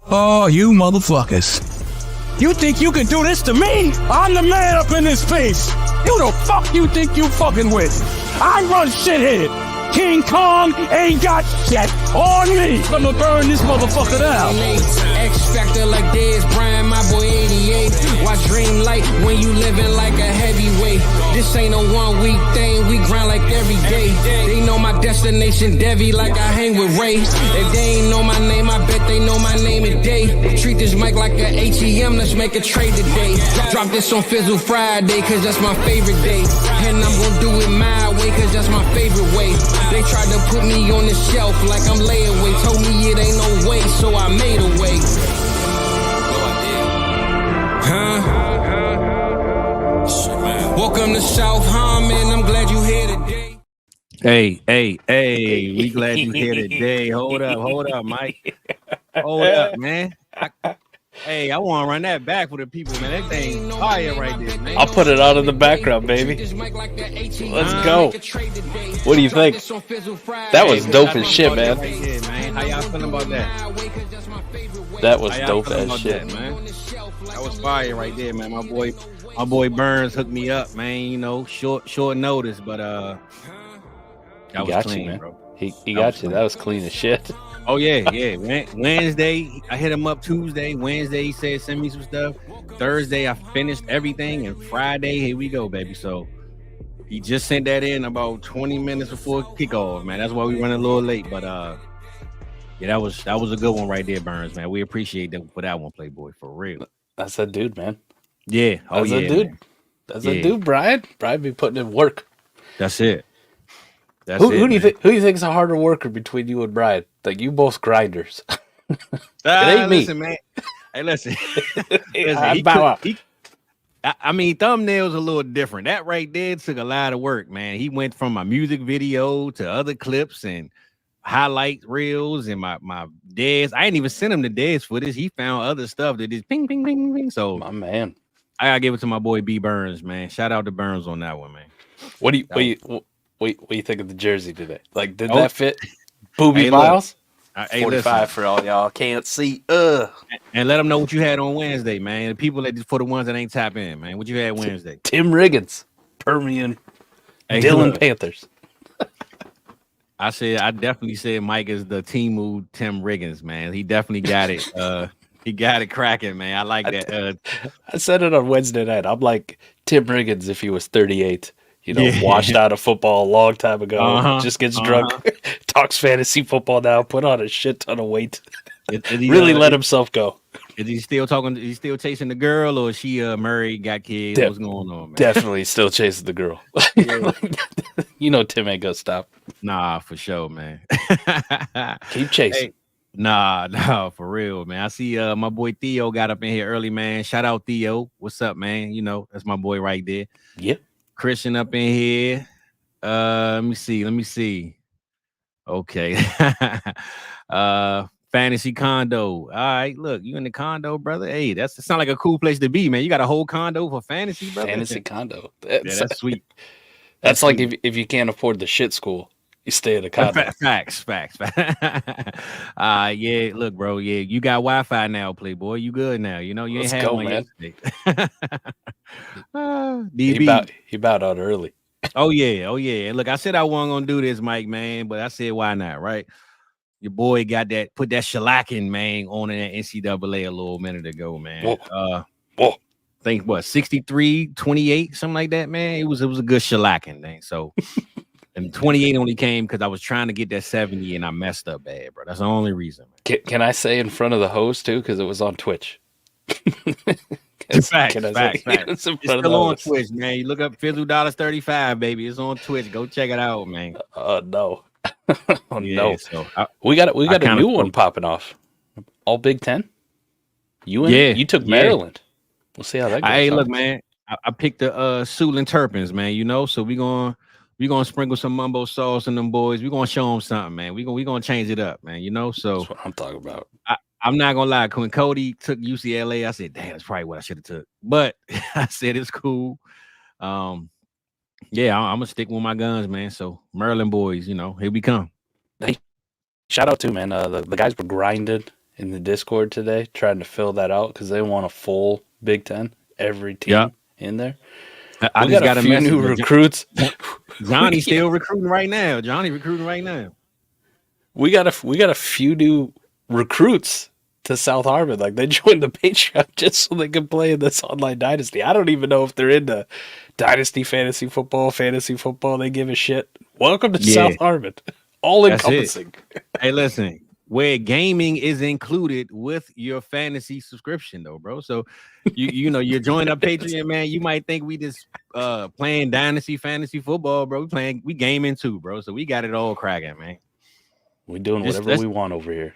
Oh, you motherfuckers. You think you can do this to me? I'm the man up in this face. Who the fuck you think you fucking with? I run shit here. King Kong ain't got shit on me. I'ma burn this motherfucker down. X Factor like Dez Bryant, my boy 88. Watch Dream Light when you living like a heavyweight. This ain't a 1 week thing, we grind like every day. They know my destination, Devi, like I hang with Ray. If they ain't know my name, I bet they know my name today. Treat this mic like a HEM, let's make a trade today. Drop this on Fizzle Friday, cause that's my favorite day. And I'm gonna do it my way, cause that's my favorite way. They tried to put me on the shelf like I'm layaway. Told me it ain't no way, so I made a way. Welcome to South Harmon. I'm glad you here today. Hey, we glad you here today. Hold up, Mike. Hold up, man. I want to run that back for the people, man. That thing fire right there, man. I'll put it out in the background, baby. Let's go. What do you think? That was dope as shit, man. Yeah, man. How y'all feeling about that? That was dope as shit, man. That was fire right there, man. My boy Burns hooked me up, man. You know, short notice, but that was clean, man. Bro. He got you. That was clean as shit. Oh yeah. Wednesday, I hit him up Tuesday. Wednesday, he said send me some stuff. Thursday, I finished everything, and Friday, here we go, baby. So he just sent that in about 20 minutes before kickoff, man. That's why we running a little late, but yeah, that was a good one right there, Burns, man. We appreciate that for that one, Playboy, for real. That's a dude, man. Yeah, that's a dude. Man. That's a dude, Brian. Brian be putting in work. That's it. Who do you think is a harder worker between you and Brian? Like, you both grinders. It ain't me. Listen, man. Hey, listen. I mean, thumbnails a little different. That right there took a lot of work, man. He went from my music video to other clips and highlight reels and my Dez. I ain't even sent him the Dez footage. He found other stuff that just ping, ping, ping, ping. So, my man, I gotta give it to my boy B Burns, man. Shout out to Burns on that one, man. What do you think of the jersey today? Like, did that fit? Booby Miles? 45 for all y'all can't see. And let them know what you had on Wednesday, man. The people for the ones that ain't tap in, man. What you had Wednesday? Tim Riggins, Permian, Dylan Panthers. I definitely said Mike is the Timu Tim Riggins, man. He definitely got it. He got it cracking, man. I like that. I said it on Wednesday night. I'm like Tim Riggins if he was 38. You know, washed out of football a long time ago. Just gets drunk, talks fantasy football now, put on a shit ton of weight. Really let himself go. Is he still talking? Is he still chasing the girl, or is she married, got kids? What's going on, man? Definitely still chasing the girl. You know Tim ain't gonna stop. Nah, for sure, man. Keep chasing. Hey, nah, for real, man. I see my boy Theo got up in here early, man. Shout out Theo. What's up, man? You know, that's my boy right there. Yep. Christian up in here. Let me see. Okay. Fantasy condo. All right, look, you in the condo, brother. Hey, that sounds like a cool place to be, man. You got a whole condo for fantasy, brother. Fantasy condo. That's sweet. That's like sweet. If you can't afford the shit school, you stay at a condo. Facts. Yeah, look, bro. Yeah, you got Wi-Fi now, Playboy. You good now? You know you ain't had one yesterday. DB. He bowed out early. Oh yeah. Look, I said I wasn't gonna do this, Mike, man, but I said why not, right? Your boy got put that shellacking, man, on in that NCAA a little minute ago, man. Whoa. Think what 63-28, something like that, man. It was a good shellacking thing. So and 28 only came because I was trying to get that 70 and I messed up bad, bro. That's the only reason. Can I say in front of the host too? Because it was on Twitch. Facts. It's still on Twitch, man. You look up Fizzle Dolla 35, baby. It's on Twitch. Go check it out, man. No. No. So we got a new one popping off. All Big Ten. You took Maryland. We'll see how that goes. Hey, look, man. I picked the Suitland Turpins, man. You know, so we gonna sprinkle some mumbo sauce in them boys. We gonna show them something, man. We gonna change it up, man. You know, so that's what I'm talking about. I'm not gonna lie. When Cody took UCLA, I said, "Damn, that's probably what I should have took." But I said it's cool. Yeah, I'm gonna stick with my guns, man. So Maryland boys, you know, here we come. Hey, shout out to man. The guys were grinded in the Discord today trying to fill that out because they want a full Big Ten, every team in there. I just got a few message. new recruits. Johnny's still recruiting right now. Johnny recruiting right now. We got a few new recruits to South Harmon. Like they joined the Patreon just so they can play in this online Dynasty. I don't even know if they're into Dynasty fantasy football. They give a shit. Welcome to South Harmon. All encompassing. Hey, listen. Where gaming is included with your fantasy subscription, though, bro. So you know you're joining up Patreon, man. You might think we just playing Dynasty fantasy football, bro. We gaming too, bro. So we got it all cracking, man. We're doing whatever we want over here.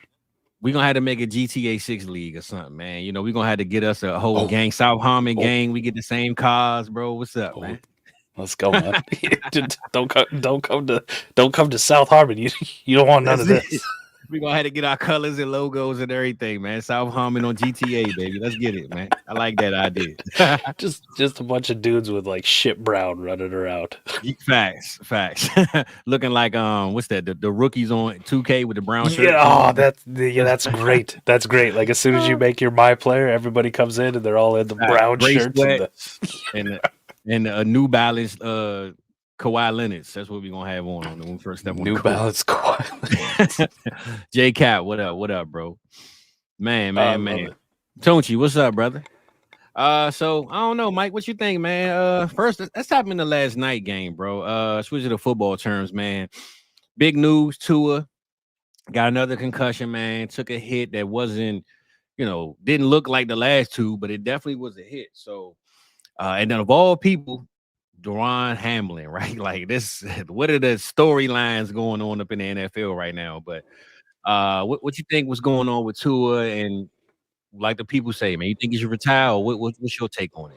We're gonna have to make a GTA 6 league or something, man. You know, we're gonna have to get us a whole gang, South Harmon gang. We get the same cars, bro. What's up, man? Let's go, man. don't come to South Harmon. You don't want none of this. We're gonna have to get our colors and logos and everything, man. South Harmon on GTA, baby. Let's get it, man. I like that idea. just a bunch of dudes with like shit brown running around. Facts. Looking like what's that? The rookies on 2K with the brown shirt. That's great. That's great. Like as soon as you make your my player, everybody comes in and they're all in the brown shirts and a New Balance Kawhi Leonard's. That's what we're gonna have on when we first step on New Balance Kawhi. J Cat, what up, bro? Man. Tonchi, what's up, brother? So I don't know, Mike. What you think, man? First, let's tap in the last night game, bro. Switch to football terms, man. Big news. Tua got another concussion, man. Took a hit that wasn't, didn't look like the last two, but it definitely was a hit. So, and then of all people, Duron Hamlin, right? Like this, what are the storylines going on up in the NFL right now? But what you think was going on with Tua, and like the people say, man, you think he should retire, or what's your take on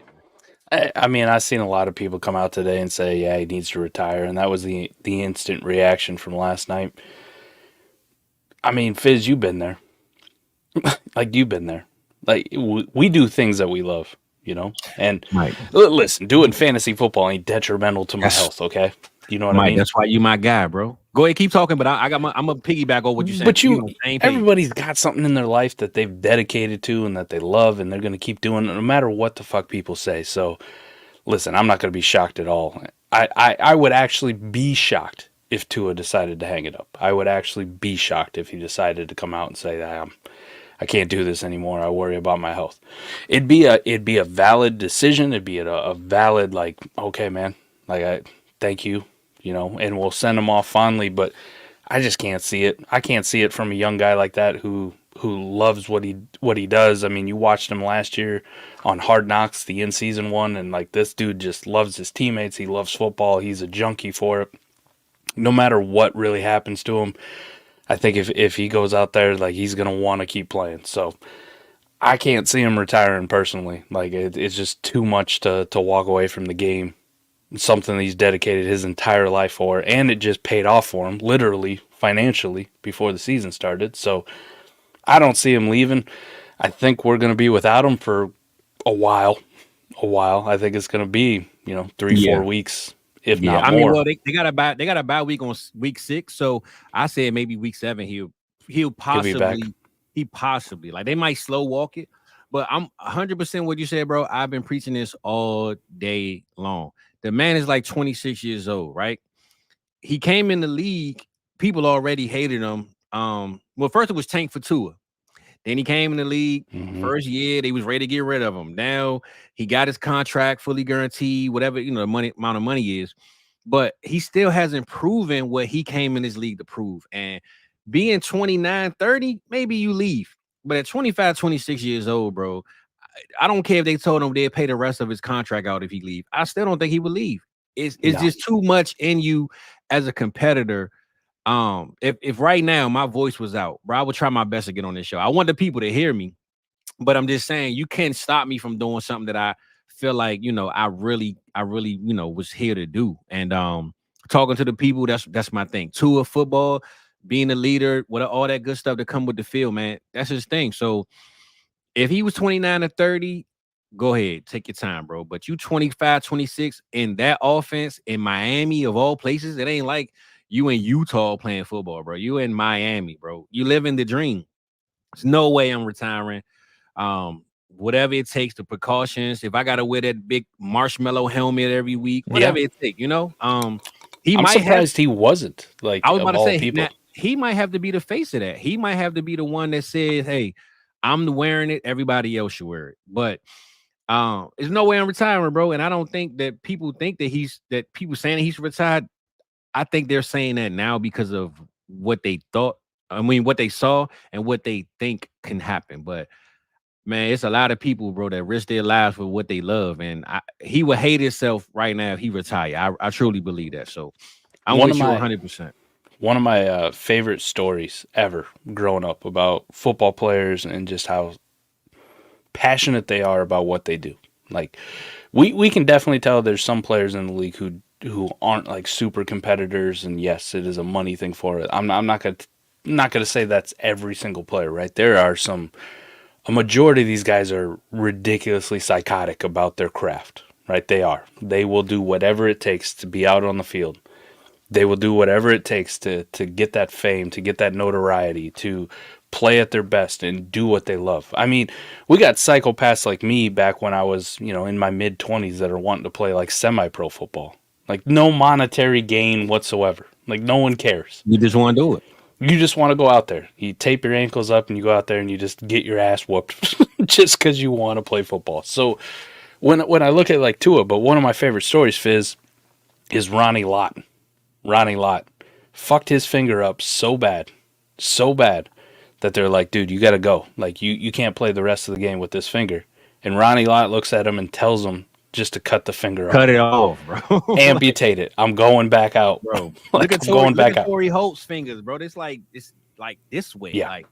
it? I mean, I've seen a lot of people come out today and say, yeah, he needs to retire, and that was the instant reaction from last night. I mean, Fizz, you've been there. Like, you've been there. Like, we do things that we love. And listen, doing fantasy football ain't detrimental to my health, okay? You know what I mean? That's why you my guy, bro. Go ahead, keep talking, but I'm a piggyback on what you said. But everybody's got something in their life that they've dedicated to and that they love, and they're going to keep doing it no matter what the fuck people say. So, listen, I'm not going to be shocked at all. I would actually be shocked if Tua decided to hang it up. I would actually be shocked if he decided to come out and say that I can't do this anymore. I worry about my health. It'd be a valid decision. It'd be a valid, like, okay, man, like, I thank you, and we'll send him off fondly. But I just can't see it. I can't see it from a young guy like that who loves what he does. I mean, you watched him last year on Hard Knocks, the in-season one, and like this dude just loves his teammates. He loves football. He's a junkie for it. No matter what really happens to him, I think if he goes out there, like, he's going to want to keep playing. So I can't see him retiring personally. Like, it's just too much to walk away from the game. It's something he's dedicated his entire life for, and it just paid off for him, literally, financially, before the season started. So I don't see him leaving. I think we're going to be without him for a while. I think it's going to be, 3-4 weeks. If not more. I mean, well, they got a bye week on week 6, so I said maybe week 7 he'll possibly like they might slow walk it, but I'm 100% what you said, bro. I've been preaching this all day long. The man is like 26 years old, right? He came in the league, people already hated him. Well, first it was tank for Tua. Then he came in the league. First year, they was ready to get rid of him. Now he got his contract fully guaranteed, whatever the amount of money is. But he still hasn't proven what he came in this league to prove. And being 29, 30, maybe you leave. But at 25, 26 years old, bro, I don't care if they told him they'd pay the rest of his contract out if he leave. I still don't think he would leave. It's just too much in you as a competitor. If right now my voice was out, bro, I would try my best to get on this show. I want the people to hear me, but I'm just saying you can't stop me from doing something that I feel like, I really, was here to do. And talking to the people, that's my thing. Tua football, being a leader, all that good stuff that come with the field, man, that's his thing. So if he was 29 or 30, go ahead, take your time, bro. But you 25, 26 in that offense in Miami of all places, it ain't like you in Utah playing football, bro. You in Miami, bro. You living the dream. There's no way I'm retiring. Whatever it takes, the precautions. If I gotta wear that big marshmallow helmet every week, whatever it takes, I'm surprised he wasn't like. I was about to say people. He might have to be the face of that. He might have to be the one that says, "Hey, I'm wearing it. Everybody else should wear it." But there's no way I'm retiring, bro. And I don't think that people think that people saying that he's retired. I think they're saying that now because of what they thought. I mean, what they saw and what they think can happen. But man, it's a lot of people, bro, that risk their lives for what they love. And he would hate himself right now if he retired. I truly believe that. So I'm with you 100%. One of my favorite stories ever growing up about football players and just how passionate they are about what they do. Like we can definitely tell there's some players in the league who aren't like super competitors, and yes, it is a money thing for it. I'm not gonna say that's every single player, right? There are a majority of these guys are ridiculously psychotic about their craft, right? They are. They will do whatever it takes to be out on the field. They will do whatever it takes to get that fame, to get that notoriety, to play at their best and do what they love. I mean, we got psychopaths like me back when I was, in my mid-20s that are wanting to play like semi-pro football. Like no monetary gain whatsoever. Like no one cares. You just want to do it. You just want to go out there. You tape your ankles up and you go out there and you just get your ass whooped just because you want to play football. So when I look at like Tua, but one of my favorite stories, Fizz, is Ronnie Lott. Ronnie Lott fucked his finger up so bad that they're like, dude, you got to go. Like you can't play the rest of the game with this finger. And Ronnie Lott looks at him and tells him just to cut the finger off. Cut it off, bro. Amputate it. I'm going back out, bro. Like, look at Torrey Holt's fingers, bro. It's like this way. Yeah. Like,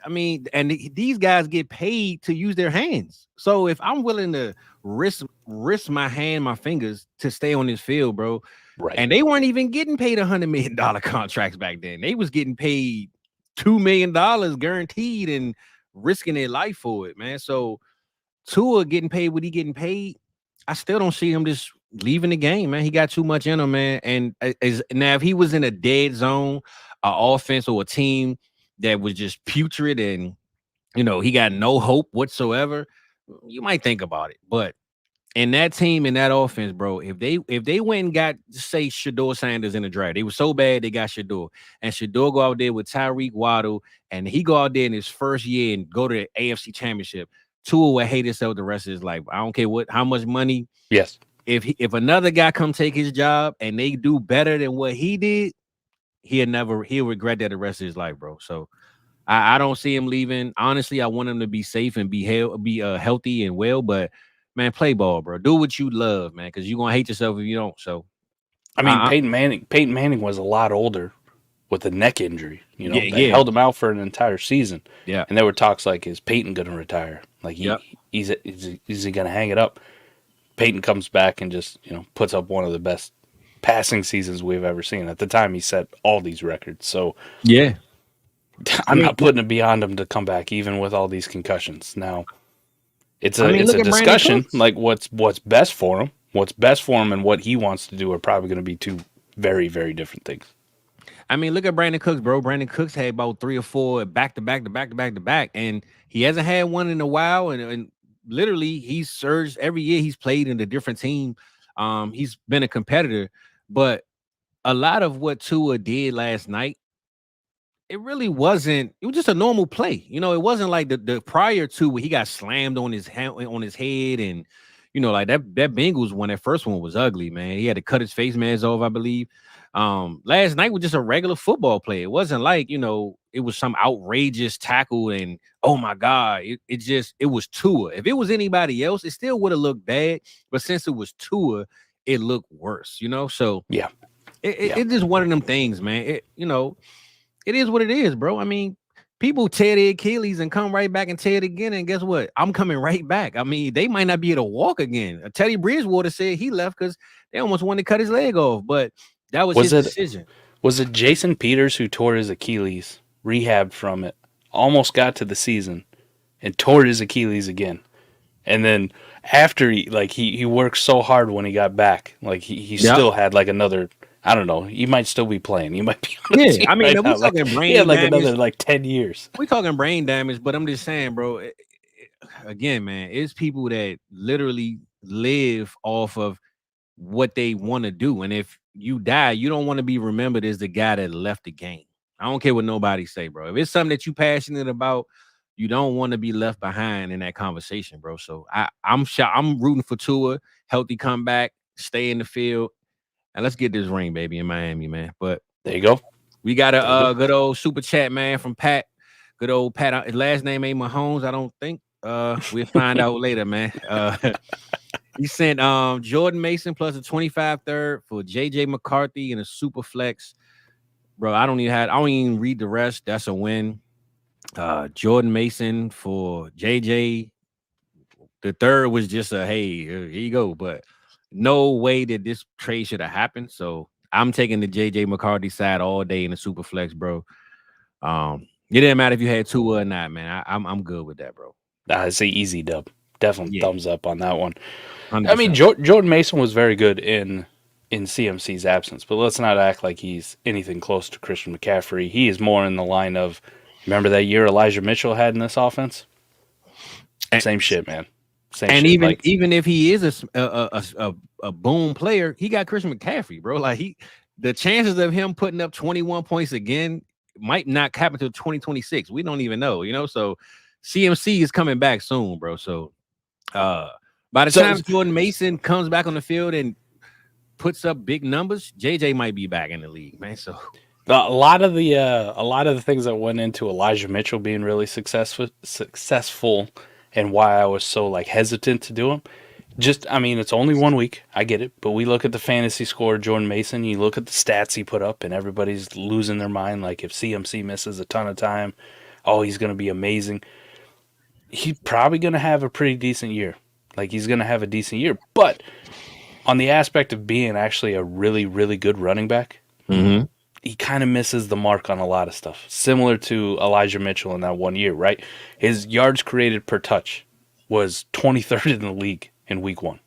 I mean, and these guys get paid to use their hands. So if I'm willing to risk my hand, my fingers to stay on this field, bro. Right. And they weren't even getting paid $100 million contracts back then. They was getting paid $2 million guaranteed and risking their life for it, man. So Tua getting paid what he getting paid, I still don't see him just leaving the game, man. He got too much in him, man. And now if he was in a dead zone, an offense or a team that was just putrid and he got no hope whatsoever, you might think about it. But in that team, in that offense, bro, if they went and got, say, Shedeur Sanders in the draft, they were so bad they got Shedeur, and Shedeur go out there with Tyreek Waddle, and he go out there in his first year and go to the AFC Championship, Tua would hate himself the rest of his life. I don't care how much money. Yes. If another guy come take his job and they do better than what he did, he'll regret that the rest of his life, bro. So I don't see him leaving. Honestly, I want him to be safe and be healthy and well, but man, play ball, bro. Do what you love, man, because you're gonna hate yourself if you don't. So I mean, Peyton Manning was a lot older with a neck injury. They held him out for an entire season. Yeah. And there were talks like, is Peyton gonna retire? Like is he gonna hang it up? Peyton comes back and just, puts up one of the best passing seasons we've ever seen. At the time, he set all these records. So yeah, I'm not putting it beyond him to come back, even with all these concussions. Now, it's a discussion. Like what's best for him, and what he wants to do are probably going to be two very, very different things. I mean, look at Brandon Cooks, bro. Brandon Cooks had about 3 or 4 back to back, and he hasn't had one in a while. And literally, he's surged every year. He's played in a different team. He's been a competitor, but a lot of what Tua did last night, it really wasn't. It was just a normal play. It wasn't like the prior to where he got slammed on his head and like that Bengals one. That first one was ugly, man. He had to cut his face mask off, I believe. Last night was just a regular football play. It wasn't like it was some outrageous tackle and oh my god. It was Tua. If it was anybody else, it still would have looked bad. But since it was Tua, it looked worse. So yeah, it's just one of them things, man. It is what it is, bro. I mean, people tear their Achilles and come right back and tear it again. And guess what? I'm coming right back. I mean, they might not be able to walk again. Teddy Bridgewater said he left because they almost wanted to cut his leg off, but that was his decision. Was it Jason Peters who tore his Achilles, rehabbed from it, almost got to the season, and tore his Achilles again? And then after he worked so hard when he got back, like he still had like another, I don't know. He might still be playing. He might be on the team I mean, right we now. talking brain he had like damage. another 10 years. We talking brain damage, but I'm just saying, bro. Again, man, it's people that literally live off of what they want to do, and if you die, you don't want to be remembered as the guy that left the game. I don't care what nobody say, bro. If it's something that you're passionate about, you don't want to be left behind in that conversation, bro. So I'm rooting for Tua, healthy comeback, stay in the field, and let's get this ring, baby, in Miami, man. But there you go. We got a good old super chat, man, from Pat. Good old Pat. His last name ain't Mahomes, I don't think. We'll find out later, man. He sent Jordan Mason plus a 25 third for JJ McCarthy and a super flex. Bro, I don't even read the rest. That's a win. Jordan Mason for JJ. The third was just a hey, here you go. But no way that this trade should have happened. So I'm taking the JJ McCarthy side all day in the super flex, bro. It didn't matter if you had Tua or not, man. I'm good with that, bro. It's an easy dub. Definitely thumbs up on that one. 100%. I mean, Jordan Mason was very good in CMC's absence, but let's not act like he's anything close to Christian McCaffrey. He is more in the line of, remember that year Elijah Mitchell had in this offense? Same shit, man. Same and shit. even if he is a boom player, he got Christian McCaffrey, bro. Like the chances of him putting up 21 points again might not happen until 2026. We don't even know, So CMC is coming back soon, bro. So by the time Jordan Mason comes back on the field and puts up big numbers, JJ might be back in the league, man. So a lot of the things that went into Elijah Mitchell being really successful, and why I was so hesitant to do him. It's only 1 week. I get it, but we look at the fantasy score of Jordan Mason. You look at the stats he put up, and everybody's losing their mind. Like if CMC misses a ton of time, he's going to be amazing. He's probably going to have a pretty decent year. He's going to have a decent year, but on the aspect of being actually a really, really good running back, he kind of misses the mark on a lot of stuff. Similar to Elijah Mitchell in that 1 year, right? His yards created per touch was 23rd in the league in week 1.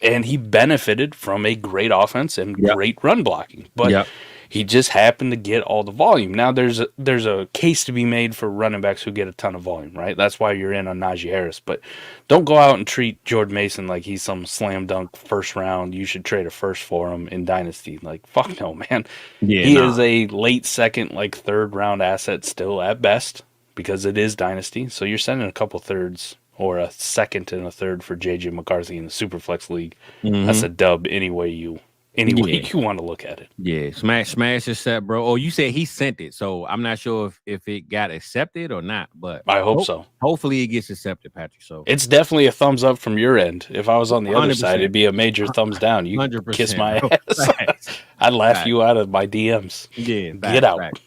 And he benefited from a great offense and great run blocking. But he just happened to get all the volume. Now there's a case to be made for running backs who get a ton of volume, right? That's why you're in on Najee Harris. But don't go out and treat Jordan Mason like he's some slam dunk first round. You should trade a first for him in Dynasty. Fuck no, man. He is a late second, third round asset still at best because it is Dynasty. So you're sending a couple thirds or a second and a third for JJ McCarthy in the Superflex League. That's a dub any way you want to look at it. Yeah, smash is set, bro. Oh, you said he sent it, so I'm not sure if it got accepted or not, but I hope so. Hopefully it gets accepted, Patrick. So it's definitely a thumbs up from your end. If I was on the other side, it'd be a major thumbs down. You 100%, kiss my ass. I'd laugh you out of my DMs. Yeah, get out.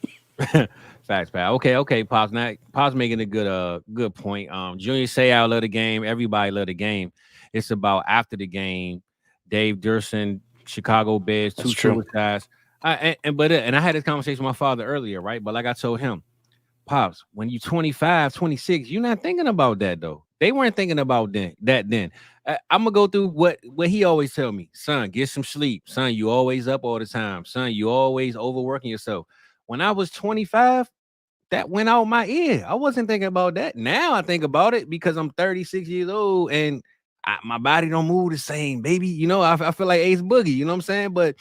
Facts, pal. Okay, Pops. Now, Pops making a good point. Junior Seau love the game. Everybody love the game. It's about after the game. Dave Durson, Chicago Bears, 2 suicides. I had this conversation with my father earlier, right? But like I told him, Pops, when you 25, 26, you're not thinking about that though. They weren't thinking about that then. I'm gonna go through what he always tell me. Son, get some sleep. Son, you always up all the time. Son, you always overworking yourself. When I was 25, that went out my ear. I wasn't thinking about that. Now I think about it because I'm 36 years old and my body don't move the same, baby. I feel like Ace Boogie, you know what I'm saying? But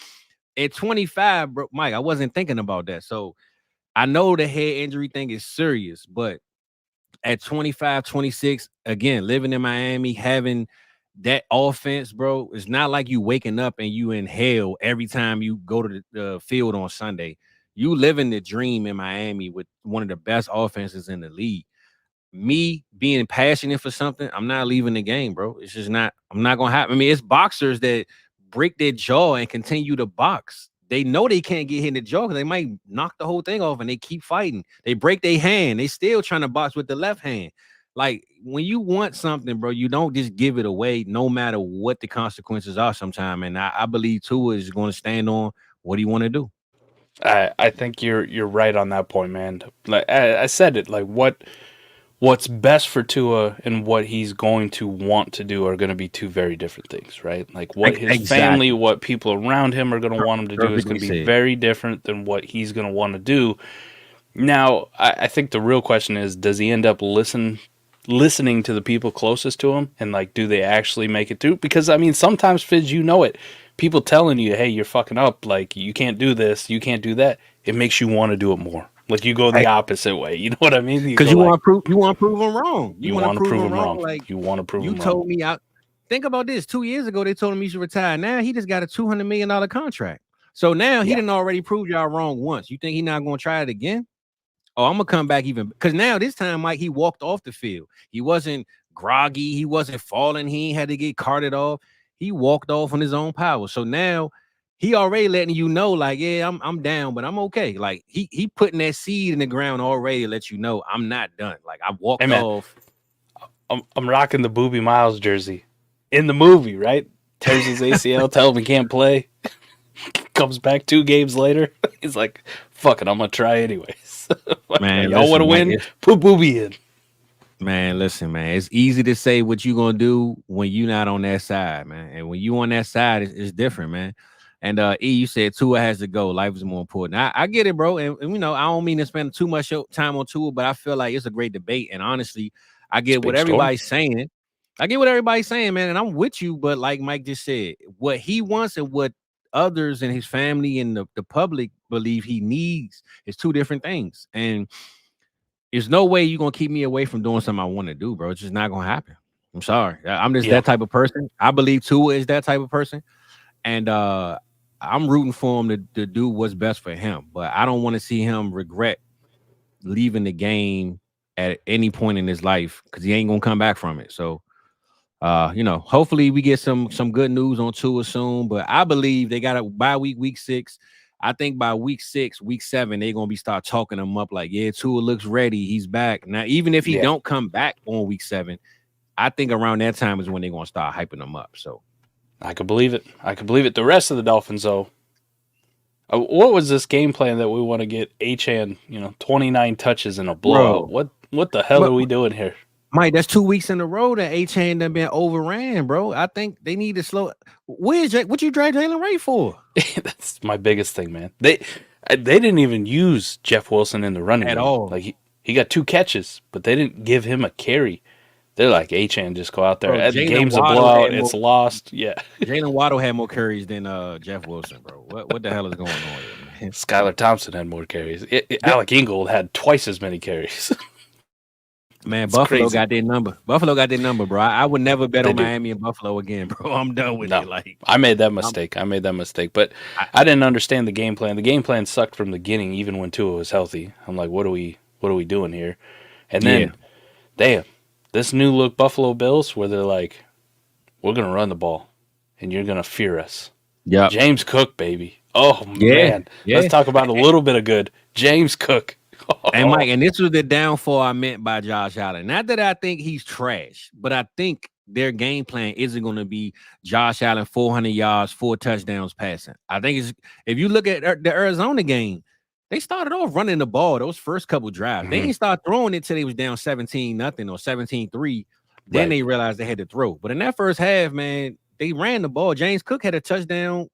at 25, bro, Mike, I wasn't thinking about that. So I know the head injury thing is serious, but at 25, 26, again, living in Miami, having that offense, bro, it's not like you waking up and you inhale every time you go to the field on Sunday. You living the dream in Miami with one of the best offenses in the league. Me being passionate for something, I'm not leaving the game, bro. It's just not, I'm not going to happen. I mean, it's boxers that break their jaw and continue to box. They know they can't get hit in the jaw because they might knock the whole thing off and they keep fighting. They break their hand. They still trying to box with the left hand. Like when you want something, bro, you don't just give it away no matter what the consequences are sometime. And I believe Tua is going to stand on what he want to do. I think you're right on that point, man. Like I said it, like what what's best for Tua and what he's going to want to do are going to be two very different things, right? Like what his family, what people around him are going to want him to do is going to be very different than what he's going to want to do. Now, I think the real question is, does he end up listening to the people closest to him, and like, do they actually make it through? Because I mean, sometimes, Fizz, you know it. People telling you, "Hey, you're fucking up. Like, you can't do this, you can't do that." It makes you want to do it more. Like, you go the opposite way. You know what I mean? Because you want to prove. You want to prove them wrong. You want to prove them wrong. Like, you want to prove them wrong. You told me out. Think about this. 2 years ago, they told him he should retire. Now he just got a $200 million contract. So now he didn't already prove y'all wrong once. You think he's not going to try it again? Oh, I'm gonna come back even because now this time, Mike, he walked off the field. He wasn't groggy. He wasn't falling. He ain't had to get carted off. He walked off on his own power. So now he already letting you know, like, yeah, I'm down, but I'm okay. Like he putting that seed in the ground already to let you know I'm not done. Like I walked off. I'm rocking the Booby Miles jersey in the movie, right? Tears his ACL, tell him he can't play. Comes back 2 games later. He's like, fuck it, I'm gonna try anyways. Man, y'all want to win? Put Booby in. Man, listen, man. It's easy to say what you gonna do when you're not on that side, man. And when you on that side, it's different, man. And E, you said Tua has to go. Life is more important. I get it, bro. And you know, I don't mean to spend too much time on Tua, but I feel like it's a great debate. And honestly, I get what everybody's saying. I get what everybody's saying, man. And I'm with you, but like Mike just said, what he wants and what others and his family and the public believe he needs is 2 different things. And there's no way you're gonna keep me away from doing something I want to do, bro. It's just not gonna happen. I'm sorry. I'm just that type of person. I believe Tua is that type of person. And I'm rooting for him to do what's best for him. But I don't want to see him regret leaving the game at any point in his life because he ain't gonna come back from it. So you know, hopefully we get some good news on Tua soon. But I believe they got a bye week 6. I think by week 6, week 7, they're gonna be start talking him up like, yeah, Tua looks ready. He's back. Now, even if he don't come back on week 7, I think around that time is when they're gonna start hyping him up. So I could believe it. The rest of the Dolphins, though. What was this game plan that we want to get Achane, 29 touches in a blowout? Bro, what the hell are we doing here? Mike, that's 2 weeks in a row that Achane done been overran, bro. I think they need to slow. What you drag Jalen Ray for? That's my biggest thing, man. They didn't even use Jeff Wilson in the running at all. Like he got 2 catches, but they didn't give him a carry. They're like, Achane, just go out there. Bro, the game's a blowout. It's lost. Yeah. Jalen Waddle had more carries than Jeff Wilson, bro. What the hell is going on here, man? Skylar Thompson had more carries. Alec Ingold had twice as many carries. Man, it's Buffalo crazy. Got their number. Buffalo got their number, bro. I would never bet on Miami and Buffalo again, bro. I'm done with it. Like I made that mistake. But I didn't understand the game plan. The game plan sucked from the beginning, even when Tua was healthy. I'm like, what are we doing here? And then, damn, this new look Buffalo Bills, where they're like, we're gonna run the ball, and you're gonna fear us. Yeah, James Cook, baby. Oh man, let's talk about a little bit of good. James Cook. And Mike, and this was the downfall I meant by Josh Allen. Not that I think he's trash, but I think their game plan isn't going to be Josh Allen 400 yards, 4 touchdowns passing. I think it's if you look at the Arizona game, they started off running the ball those first couple drives. They didn't start throwing it till they was down 17-0 or 17-3. Then they realized they had to throw. But in that first half, man, they ran the ball. James Cook had a touchdown.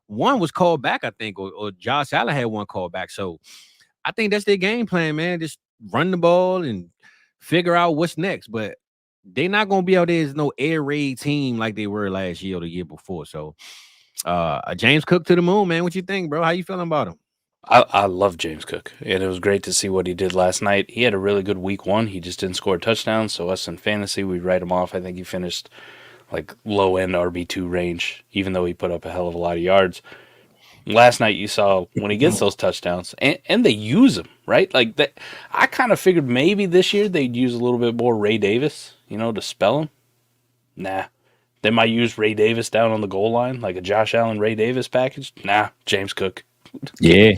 One was called back, I think, or Josh Allen had one called back. So I think that's their game plan, man. Just run the ball and figure out what's next. But they're not going to be out there as no air raid team like they were last year or the year before. So James Cook to the moon, man. What you think, bro? How you feeling about him? I love James Cook, and it was great to see what he did last night. He had a really good week 1. He just didn't score a touchdown, so us in fantasy, we write him off. I think he finished like low-end RB2 range, even though he put up a hell of a lot of yards. Last night you saw when he gets those touchdowns, and they use him, right? Like that. I kind of figured maybe this year they'd use a little bit more Ray Davis, to spell him. Nah. They might use Ray Davis down on the goal line, like a Josh Allen Ray Davis package. Nah, James Cook. Yeah,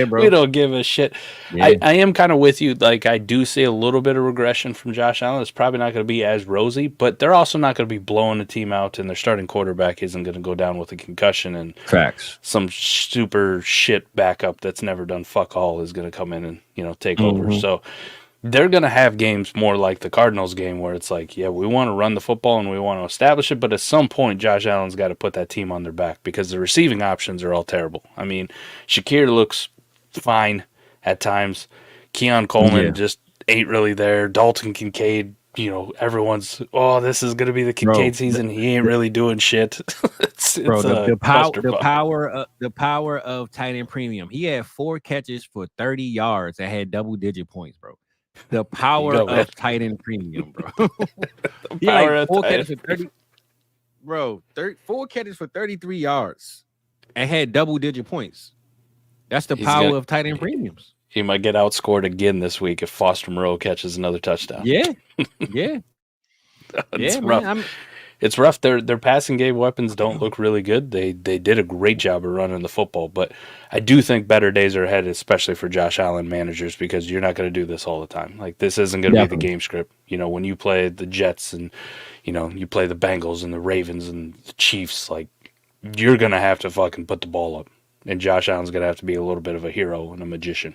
bro. We don't give a shit. Yeah. I am kind of with you. Like, I do see a little bit of regression from Josh Allen. It's probably not going to be as rosy, but they're also not going to be blowing the team out, and their starting quarterback isn't going to go down with a concussion, and some super shit backup that's never done fuck all is going to come in and take over. So they're going to have games more like the Cardinals game where it's like, yeah, we want to run the football and we want to establish it, but at some point, Josh Allen's got to put that team on their back because the receiving options are all terrible. I mean, Shakir looks fine at times. Keon Coleman just ain't really there. Dalton Kincaid, everyone's, this is going to be the Kincaid season. He ain't really doing shit. The power of tight end premium. He had 4 catches for 30 yards that had double-digit points, bro. The power of tight end premium, bro. He had 4 catches for 30. Bro, 4 catches for 33 yards and had double-digit points. That's the power of tight end premiums. He might get outscored again this week if Foster Moreau catches another touchdown. Yeah. It's rough. It's rough. Their passing game weapons don't look really good. They did a great job of running the football, but I do think better days are ahead, especially for Josh Allen managers, because you're not going to do this all the time. Like, this isn't going to be the game script. When you play the Jets and you play the Bengals and the Ravens and the Chiefs, like, you're going to have to fucking put the ball up, and Josh Allen's going to have to be a little bit of a hero and a magician.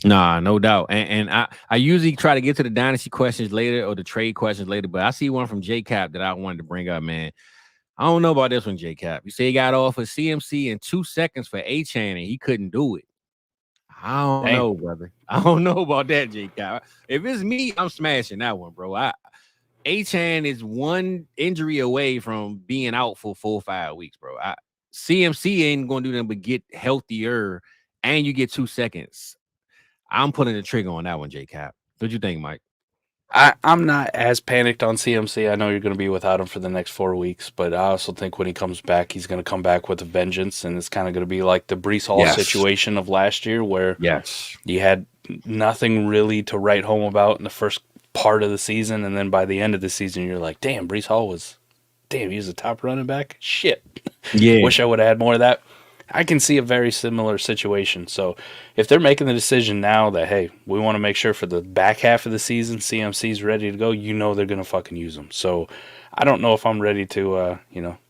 Nah, no doubt. And I usually try to get to the dynasty questions later or the trade questions later, but I see one from J.Cap that I wanted to bring up, man. I don't know about this one, J.Cap. You say he got off of CMC in 2 seconds for Achane and he couldn't do it. I don't know, brother. I don't know about that, J.Cap. If it's me, I'm smashing that one, bro. Achane is one injury away from being out for 4 or 5 weeks, bro. CMC ain't going to do nothing but get healthier, and you get 2 seconds. I'm putting the trigger on that one, J-Cap. What you think, Mike? I'm not as panicked on CMC. I know you're going to be without him for the next 4 weeks, but I also think when he comes back, he's going to come back with a vengeance, and it's kind of going to be like the Breece Hall situation of last year where you had nothing really to write home about in the first part of the season, and then by the end of the season, you're like, damn, Breece Hall he was a top running back? Shit. Yeah. Wish I would have had more of that. I can see a very similar situation. So if they're making the decision now that, hey, we want to make sure for the back half of the season, CMC's ready to go, they're going to fucking use him. So I don't know if I'm ready to,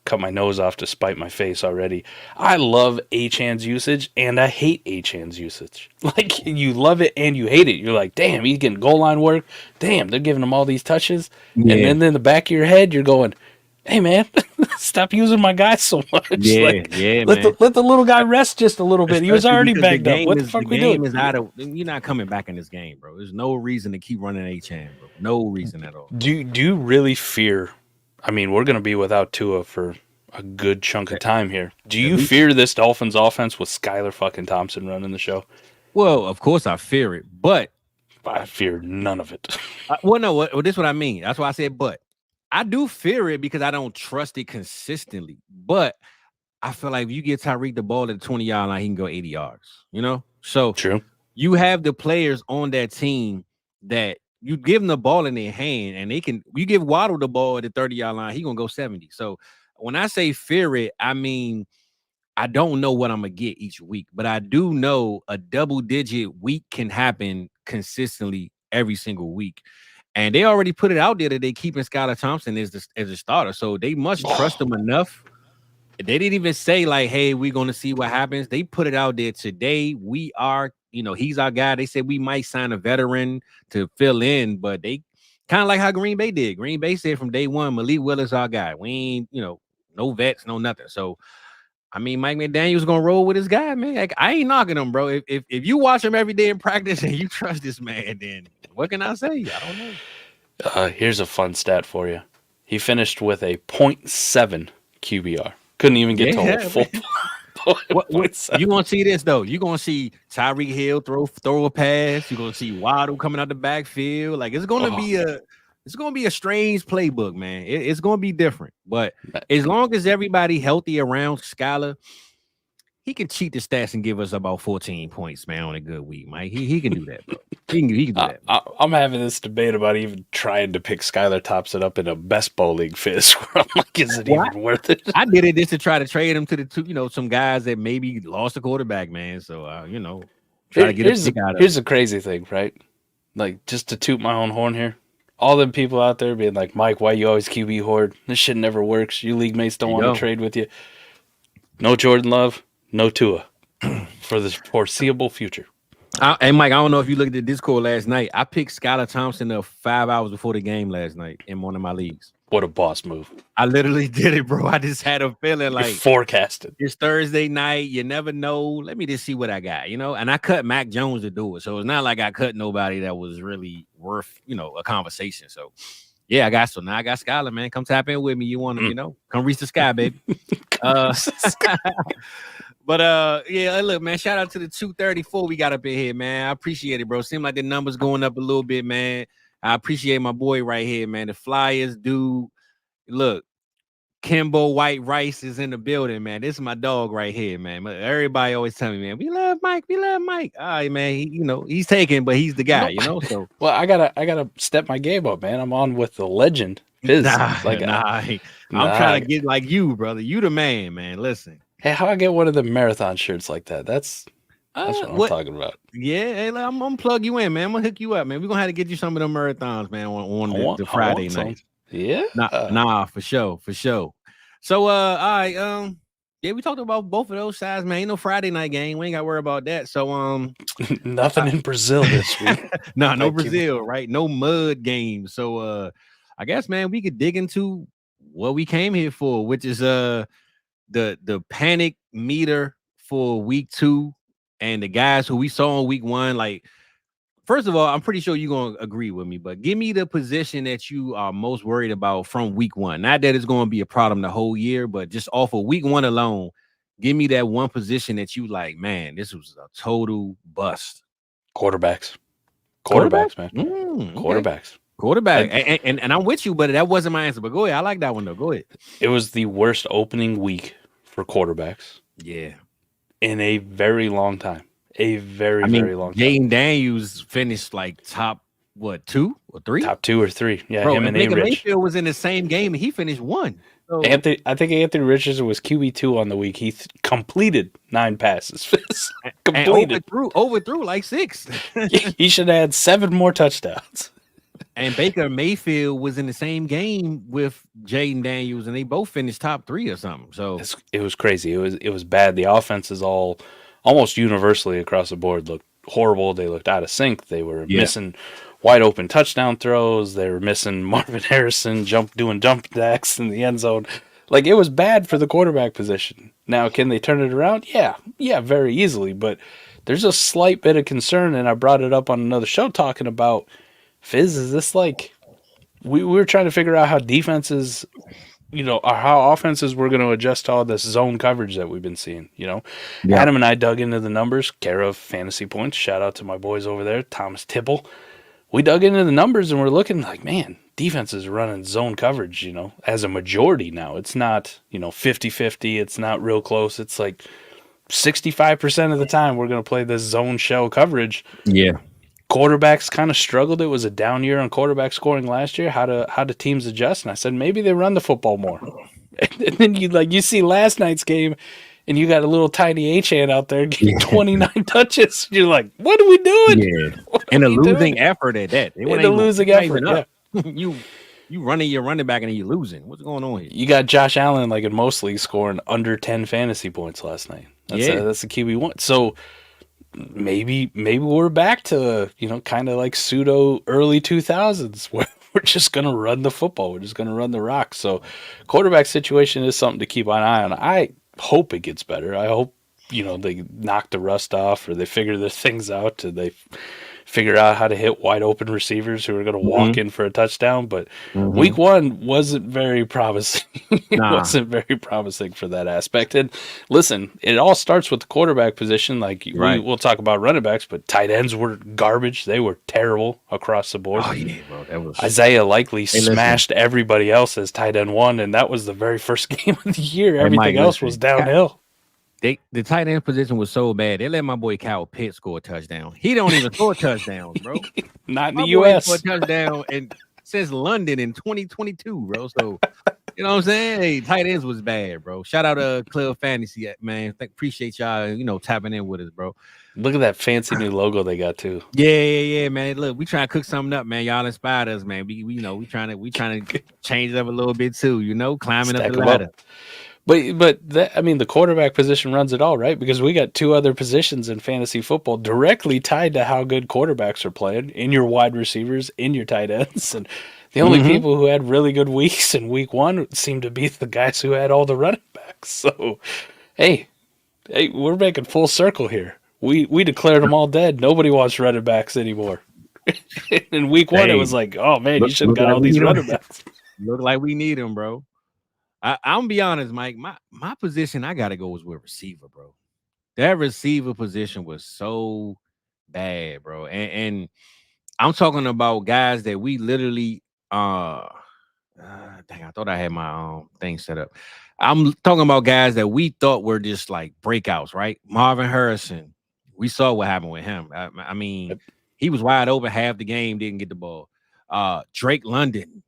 cut my nose off to spite my face already. I love Achane's usage, and I hate Achane's usage. Like, you love it and you hate it. You're like, damn, he's getting goal line work. Damn, they're giving him all these touches. Yeah. And then in the back of your head, you're going, hey, man, stop using my guy so much. Let the little guy rest just a little bit. He was already bagged up. What the fuck we doing? You're not coming back in this game, bro. There's no reason to keep running Achane, bro. No reason at all. Do you really fear? I mean, we're going to be without Tua for a good chunk of time here. Do you fear this Dolphins offense with Skylar fucking Thompson running the show? Well, of course I fear it, but I fear none of it. This is what I mean. That's why I said but. I do fear it because I don't trust it consistently. But I feel like if you get Tyreek the ball at the 20-yard line, he can go 80 yards, So true. You have the players on that team that you give them the ball in their hand, and you give Waddle the ball at the 30-yard line, he's going to go 70. So when I say fear it, I mean, I don't know what I'm going to get each week, but I do know a double-digit week can happen consistently every single week. And they already put it out there that they keeping Skylar Thompson as a starter. So they must trust him enough. They didn't even say like, hey, we're going to see what happens. They put it out there today. We are, he's our guy. They said we might sign a veteran to fill in, but they kind of like how Green Bay did. Green Bay said from day one, Malik Willis our guy. We ain't, no vets, no nothing. So, I mean, Mike McDaniel's going to roll with his guy, man. Like, I ain't knocking him, bro. If you watch him every day in practice and you trust this man, then what can I say? I don't know. Here's a fun stat for you. He finished with a 0.7 QBR. Couldn't even get to a full. You gonna see this though? You gonna see Tyreek Hill throw a pass. You gonna see Waddle coming out the backfield. Like it's gonna be a strange playbook, man. It's gonna be different. But as long as everybody healthy around Skylar, he can cheat the stats and give us about 14 points, man, on a good week, Mike. He can do that, bro. He can do that. I'm having this debate about even trying to pick Skylar Thompson up in a best ball league fizz. Where I'm like, is it even worth it? I did it just to try to trade him to the two, some guys that maybe lost a quarterback, man. So, try to get a pick out of. Here's the crazy thing, right? Like, just to toot my own horn here. All them people out there being like, Mike, why you always QB hoard? This shit never works. You league mates don't want to trade with you. No Jordan Love, no Tua for the foreseeable future. Hey, Mike, I don't know if you looked at the Discord last night. I picked Skylar Thompson up 5 hours before the game last night in one of my leagues. What a boss move. I literally did it, bro. I just had a feeling like forecasted. It's Thursday night. You never know. Let me just see what I got, And I cut Mac Jones to do it. So it's not like I cut nobody that was really worth, a conversation. So yeah, now I got Skylar, man. Come tap in with me. You want to, come reach the sky, baby. But yeah, look, man, shout out to the 234 we got up in here, man. I appreciate it, bro. Seems like the numbers going up a little bit, man. I appreciate my boy right here, man. The Flyers, dude. Look, Kimbo White Rice is in the building, man. This is my dog right here, man. Everybody always tell me, man, we love Mike. All right, man. He's taken, but he's the guy, So well, I gotta step my game up, man. I'm on with the legend. Fizz. I'm trying to get like you, brother. You the man. Listen. Hey, how I get one of the marathon shirts like that? That's what I'm talking about. Yeah, hey, I'm gonna plug you in, man. I'm gonna hook you up, man. We're gonna have to get you some of them marathons, man, on the Friday night. Yeah, nah, for sure. So, all right, yeah, we talked about both of those sides, man. Ain't no Friday night game. We ain't got to worry about that. So, nothing in Brazil this week. no Brazil, right? No mud game. So, I guess, man, we could dig into what we came here for, which is the panic meter for week 2 and the guys who we saw in week 1. Like, first of all, I'm pretty sure you're going to agree with me, but give me the position that you are most worried about from week 1. Not that it's going to be a problem the whole year, but just off of week 1 alone, give me that one position that you like, man, this was a total bust. Quarterbacks, man. Quarterbacks. Quarterback. And I'm with you, but that wasn't my answer. But go ahead. I like that one, though. Go ahead. It was the worst opening week for quarterbacks. Yeah. In a very long time. Very long time. Jaden Daniels finished like top, 2 or 3? Top 2 or 3. Yeah, bro, him and Baker A-Rich. Mayfield was in the same game, and he finished 1. So, I think Anthony Richardson was QB2 on the week. He completed 9 passes. completed. And overthrew like 6. He should have had 7 more touchdowns. And Baker Mayfield was in the same game with Jaden Daniels, and they both finished top 3 or something. So it was crazy. It was bad. The offenses almost universally across the board looked horrible. They looked out of sync. They were missing wide open touchdown throws. They were missing Marvin Harrison doing jump jacks in the end zone. Like, it was bad for the quarterback position. Now, can they turn it around? Yeah, very easily. But there's a slight bit of concern, and I brought it up on another show talking about, Fizz, is this like we were trying to figure out how defenses, or how offenses were going to adjust to all this zone coverage that we've been seeing, Adam and I dug into the numbers, care of Fantasy Points. Shout out to my boys over there, Thomas Tipple. We dug into the numbers and we're looking like, man, defenses are running zone coverage, as a majority now. It's not, 50-50. It's not real close. It's like 65% of the time we're going to play this zone shell coverage. Yeah. Quarterbacks kind of struggled. It was a down year on quarterback scoring last year. How do teams adjust? And I said, maybe they run the football more. And then you see last night's game and you got a little tiny Achane out there getting 29 touches. You're like, what are we doing? Yeah. And a losing effort at that. In a losing effort, yeah. You running your running back and you're losing. What's going on here? You got Josh Allen, like in most leagues, scoring under 10 fantasy points last night. That's the key we want. So maybe we're back to, kind of like pseudo early 2000s where we're just going to run the football. We're just going to run the rock. So quarterback situation is something to keep an eye on. I hope it gets better. I hope, they knock the rust off or they figure their things out. They figure out how to hit wide open receivers who are going to walk in for a touchdown. But week 1 wasn't very promising. It wasn't very promising for that aspect. And listen, it all starts with the quarterback position. Like we'll talk about running backs, but tight ends were garbage. They were terrible across the board. Oh, yeah, bro. That was... Isaiah likely smashed everybody else as tight end 1, and that was the very first game of the year. Everything else was downhill. The tight end position was so bad. They let my boy Kyle Pitts score a touchdown. He don't even score touchdowns, bro. Not in the U.S. Scored a touchdown since London in 2022, bro. So, you know what I'm saying? Hey, tight ends was bad, bro. Shout out to Club Fantasy, man. Appreciate y'all, tapping in with us, bro. Look at that fancy new logo they got too. Yeah, man. Look, we trying to cook something up, man. Y'all inspired us, man. We trying to change it up a little bit too, climbing Stack up the ladder. But the quarterback position runs it all, right? Because we got two other positions in fantasy football directly tied to how good quarterbacks are playing, in your wide receivers, in your tight ends. And the only people who had really good weeks in week one seemed to be the guys who had all the running backs. So, hey, we're making full circle here. We declared them all dead. Nobody wants running backs anymore. In week one, it was like, oh man, you should have got all these running backs. Look like we need them, bro. I'm gonna be honest, Mike. My position, I gotta go with receiver, bro. That receiver position was so bad, bro. And I'm talking about guys that we literally dang, I thought I had my thing set up. I'm talking about guys that we thought were just like breakouts, right? Marvin Harrison. We saw what happened with him. I mean, he was wide open half the game, didn't get the ball. Drake London.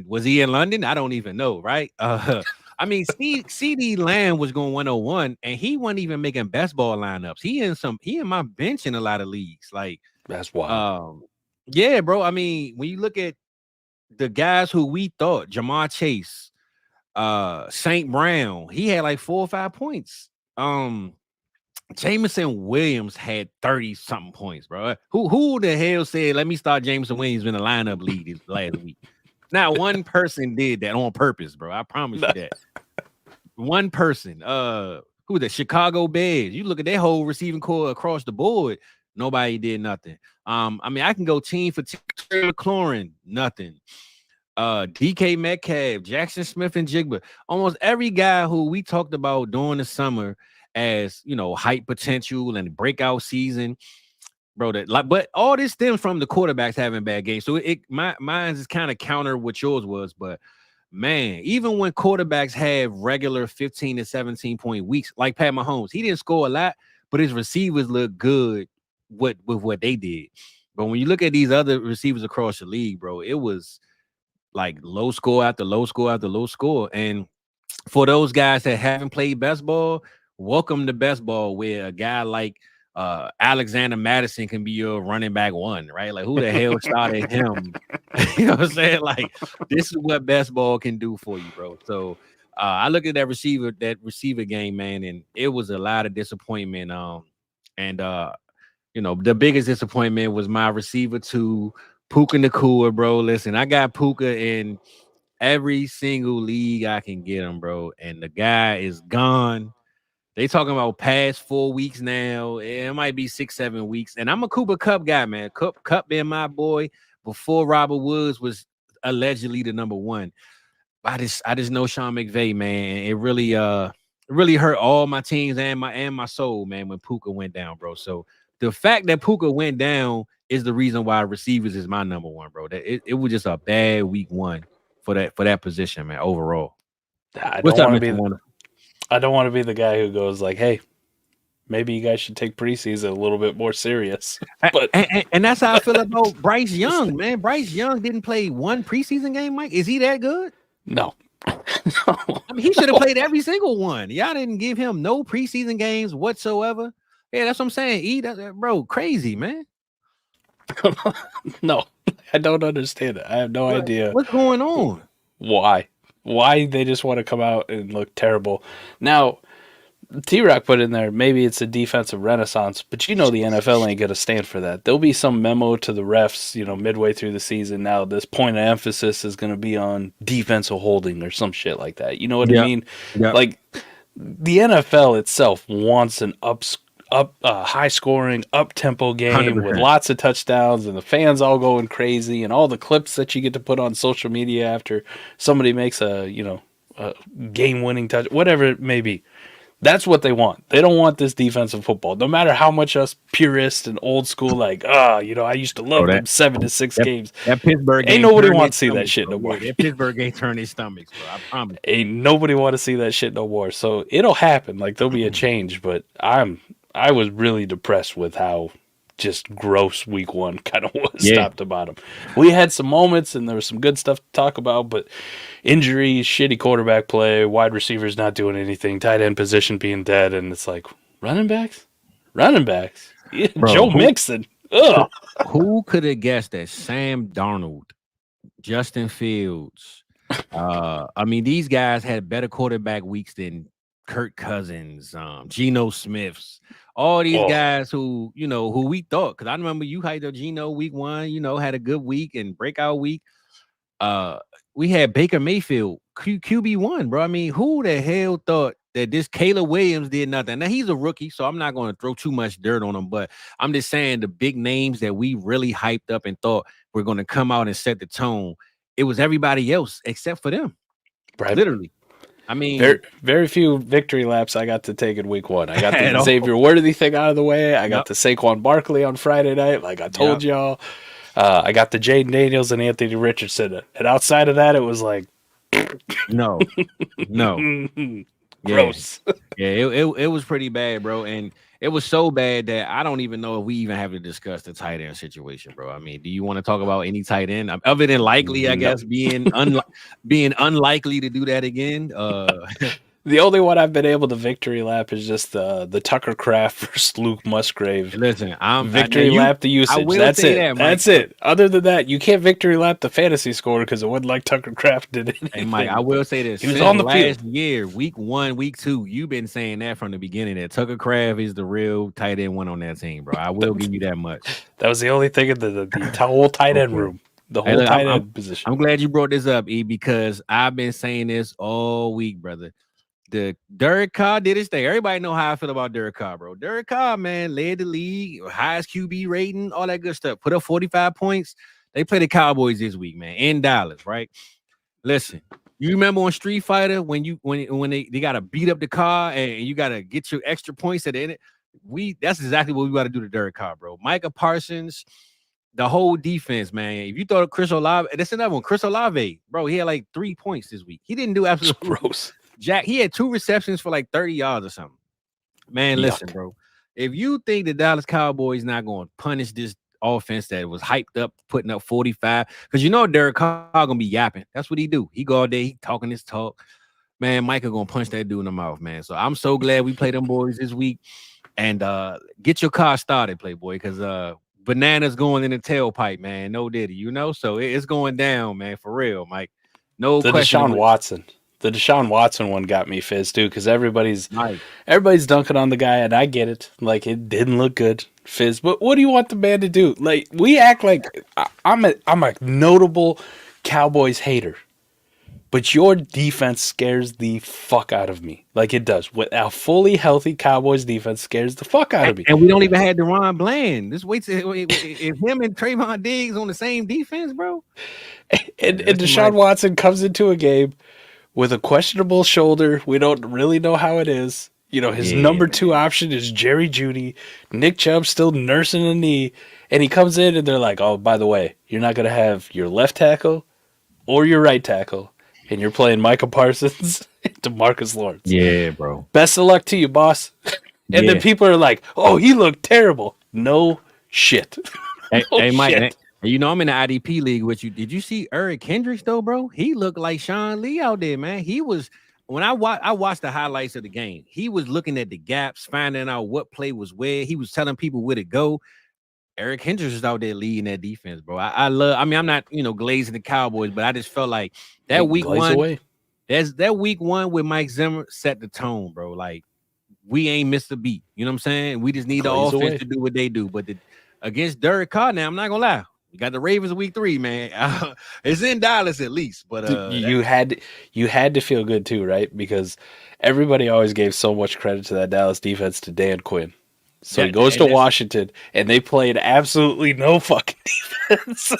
Was he in London? I don't even know, right? I mean, CD Lamb was going 101, and he wasn't even making best ball lineups. He in my bench in a lot of leagues. Like, that's wild. Yeah, bro. I mean, when you look at the guys who we thought, Jamar Chase, St. Brown, he had like 4 or 5 points. Jameson Williams had 30-something points, bro. Who the hell said, let me start Jameson Williams in the lineup league this last week? Now, one person did that on purpose, bro. I promise you that. One person. Who the Chicago Bears? You look at their whole receiving core across the board. Nobody did nothing. I mean, I can go team for team. McLaurin, nothing. DK Metcalf, Jackson Smith and Jigba. Almost every guy who we talked about during the summer as, you know, hype potential and breakout season, bro. But all this stems from the quarterbacks having bad games. So mine is kind of counter what yours was. But man, even when quarterbacks have regular 15 to 17 point weeks, like Pat Mahomes, he didn't score a lot, but his receivers look good with what they did. But when you look at these other receivers across the league, bro, it was like low score after low score after low score. And for those guys that haven't played best ball, welcome to best ball, where a guy like Alexander Madison can be your running back one, right? Like, who the hell started him? You know what I'm saying? Like, this is what best ball can do for you, bro. So I look at that receiver game, man, and it was a lot of disappointment. You know, the biggest disappointment was my receiver to Puka Nacua, bro. Listen, I got Puka in every single league I can get him, bro, and the guy is gone. They talking about past 4 weeks now. It might be 6-7 weeks. And I'm a Cooper Kupp guy, man. Kupp being my boy before Robert Woods was allegedly the number one. I just know Sean McVay, man. It really hurt all my teams and my soul, man, when Puka went down, bro. So the fact that Puka went down is the reason why receivers is my number one, bro. It was just a bad week one for that position, man, overall. I don't want to be the guy who goes like, hey, maybe you guys should take preseason a little bit more serious. But and that's how I feel about Bryce Young, man. Bryce Young didn't play one preseason game, Mike. Is he that good? No. I mean, he should have played every single one. Y'all didn't give him no preseason games whatsoever. Yeah, that's what I'm saying. Bro, crazy, man. No, I don't understand it. I have no idea. What's going on? Why they just want to come out and look terrible. Now, T-Rock put in there, maybe it's a defensive renaissance, but you know the NFL ain't going to stand for that. There'll be some memo to the refs, you know, midway through the season. Now, this point of emphasis is going to be on defensive holding or some shit like that. You know what I mean? Yep. Like, the NFL itself wants an high-scoring, up-tempo game 100%. With lots of touchdowns and the fans all going crazy and all the clips that you get to put on social media after somebody makes a game-winning touch, whatever it may be. That's what they want. They don't want this defensive football. No matter how much us purists and old school, like, I used to love them 7-6 games. That Pittsburgh game ain't nobody want to see that shit no more. That Pittsburgh game turn their stomachs, bro. I promise. Ain't nobody want to see that shit no more. So it'll happen. Like, there'll be a change, but I was really depressed with how just gross week one kind of was top to bottom. We had some moments and there was some good stuff to talk about, but injuries, shitty quarterback play, wide receivers not doing anything, tight end position being dead, and it's like, running backs? Yeah, bro, Joe Mixon. Who could have guessed that Sam Darnold, Justin Fields, I mean, these guys had better quarterback weeks than Kirk Cousins, Geno Smiths, all these guys who we thought. Because I remember you hyped up Geno week 1, had a good week and breakout week. We had Baker Mayfield QB1, bro. I mean, who the hell thought that this Caleb Williams did nothing? Now he's a rookie, so I'm not going to throw too much dirt on him, but I'm just saying the big names that we really hyped up and thought were going to come out and set the tone. It was everybody else except for them. Right. Literally. I mean, very few victory laps I got to take in week 1. I got the Xavier Worthy thing out of the way. I got the Saquon Barkley on Friday night, like I told y'all. I got the Jaden Daniels and Anthony Richardson. And outside of that, it was like, no. Gross. It was pretty bad, bro. And it was so bad that I don't even know if we even have to discuss the tight end situation, bro. I mean, do you want to talk about any tight end other than likely, I guess, being unlikely to do that again? The only one I've been able to victory lap is just the Tucker Kraft versus Luke Musgrave. Listen, victory lap the usage. That's it. That's it. Other than that, you can't victory lap the fantasy score because it wasn't like Tucker Kraft did it. Hey, Mike, I will say this. He was on the last field. year, week 1, week 2, you've been saying that from the beginning that Tucker Kraft is the real tight end one on that team, bro. I will give you that much. That was the only thing in the whole tight end room. The whole tight end position. I'm glad you brought this up, E, because I've been saying this all week, brother. The Derek Carr did his thing. Everybody know how I feel about Derek Carr, bro. Derek Carr, man, led the league, highest QB rating, all that good stuff. Put up 45 points. They play the Cowboys this week, man, in Dallas, right? Listen, you remember on Street Fighter when they gotta beat up the car and you gotta get your extra points at the end? That's exactly what we gotta do to Derek Carr, bro. Micah Parsons, the whole defense, man. If you thought Chris Olave, that's another one. Chris Olave, bro, he had like 3 points this week. He didn't do absolutely gross. Jack, he had 2 receptions for like 30 yards or something. Man, listen, bro. If you think the Dallas Cowboys not going to punish this offense that was hyped up, putting up 45, because you know Derek Carr going to be yapping. That's what he do. He go all day, he talking his talk. Man, Micah going to punch that dude in the mouth, man. So I'm so glad we played them boys this week. And get your car started, Playboy, because bananas going in the tailpipe, man. No diddy, So it's going down, man, for real, Mike. No question. Deshaun Watson. The Deshaun Watson one got me, Fizz, too, because everybody's dunking on the guy, and I get it. Like, it didn't look good, Fizz. But what do you want the man to do? Like, we act like I'm a notable Cowboys hater, but your defense scares the fuck out of me. Like it does. With a fully healthy Cowboys defense scares the fuck out of me. And we don't even have DeRon Bland. Just wait till if him and Trayvon Diggs on the same defense, bro. And Deshaun Watson comes into a game with a questionable shoulder. We don't really know how it is. His number 2 option is Jerry Jeudy. Nick Chubb's still nursing a knee. And he comes in and they're like, oh, by the way, you're not going to have your left tackle or your right tackle. And you're playing Micah Parsons to Marcus Lawrence. Yeah, bro. Best of luck to you, boss. And then people are like, oh, he looked terrible. No shit. Hey, Mike. I'm in the IDP league with you. Did you see Eric Kendricks though, bro? He looked like Sean Lee out there, man. He was when I watched the highlights of the game. He was looking at the gaps, finding out what play was where. He was telling people where to go. Eric Kendricks is out there leading that defense, bro. I'm not glazing the Cowboys, but I just felt like that week one. There's that week 1 with Mike Zimmer set the tone, bro. Like we ain't missed a beat. You know what I'm saying? We just need the offense to do what they do. But against Derek Carr, now I'm not gonna lie. We got the Ravens week 3, man. It's in Dallas at least, but you had to feel good too, right? Because everybody always gave so much credit to that Dallas defense to Dan Quinn. So he goes to Washington, and they played absolutely no fucking defense.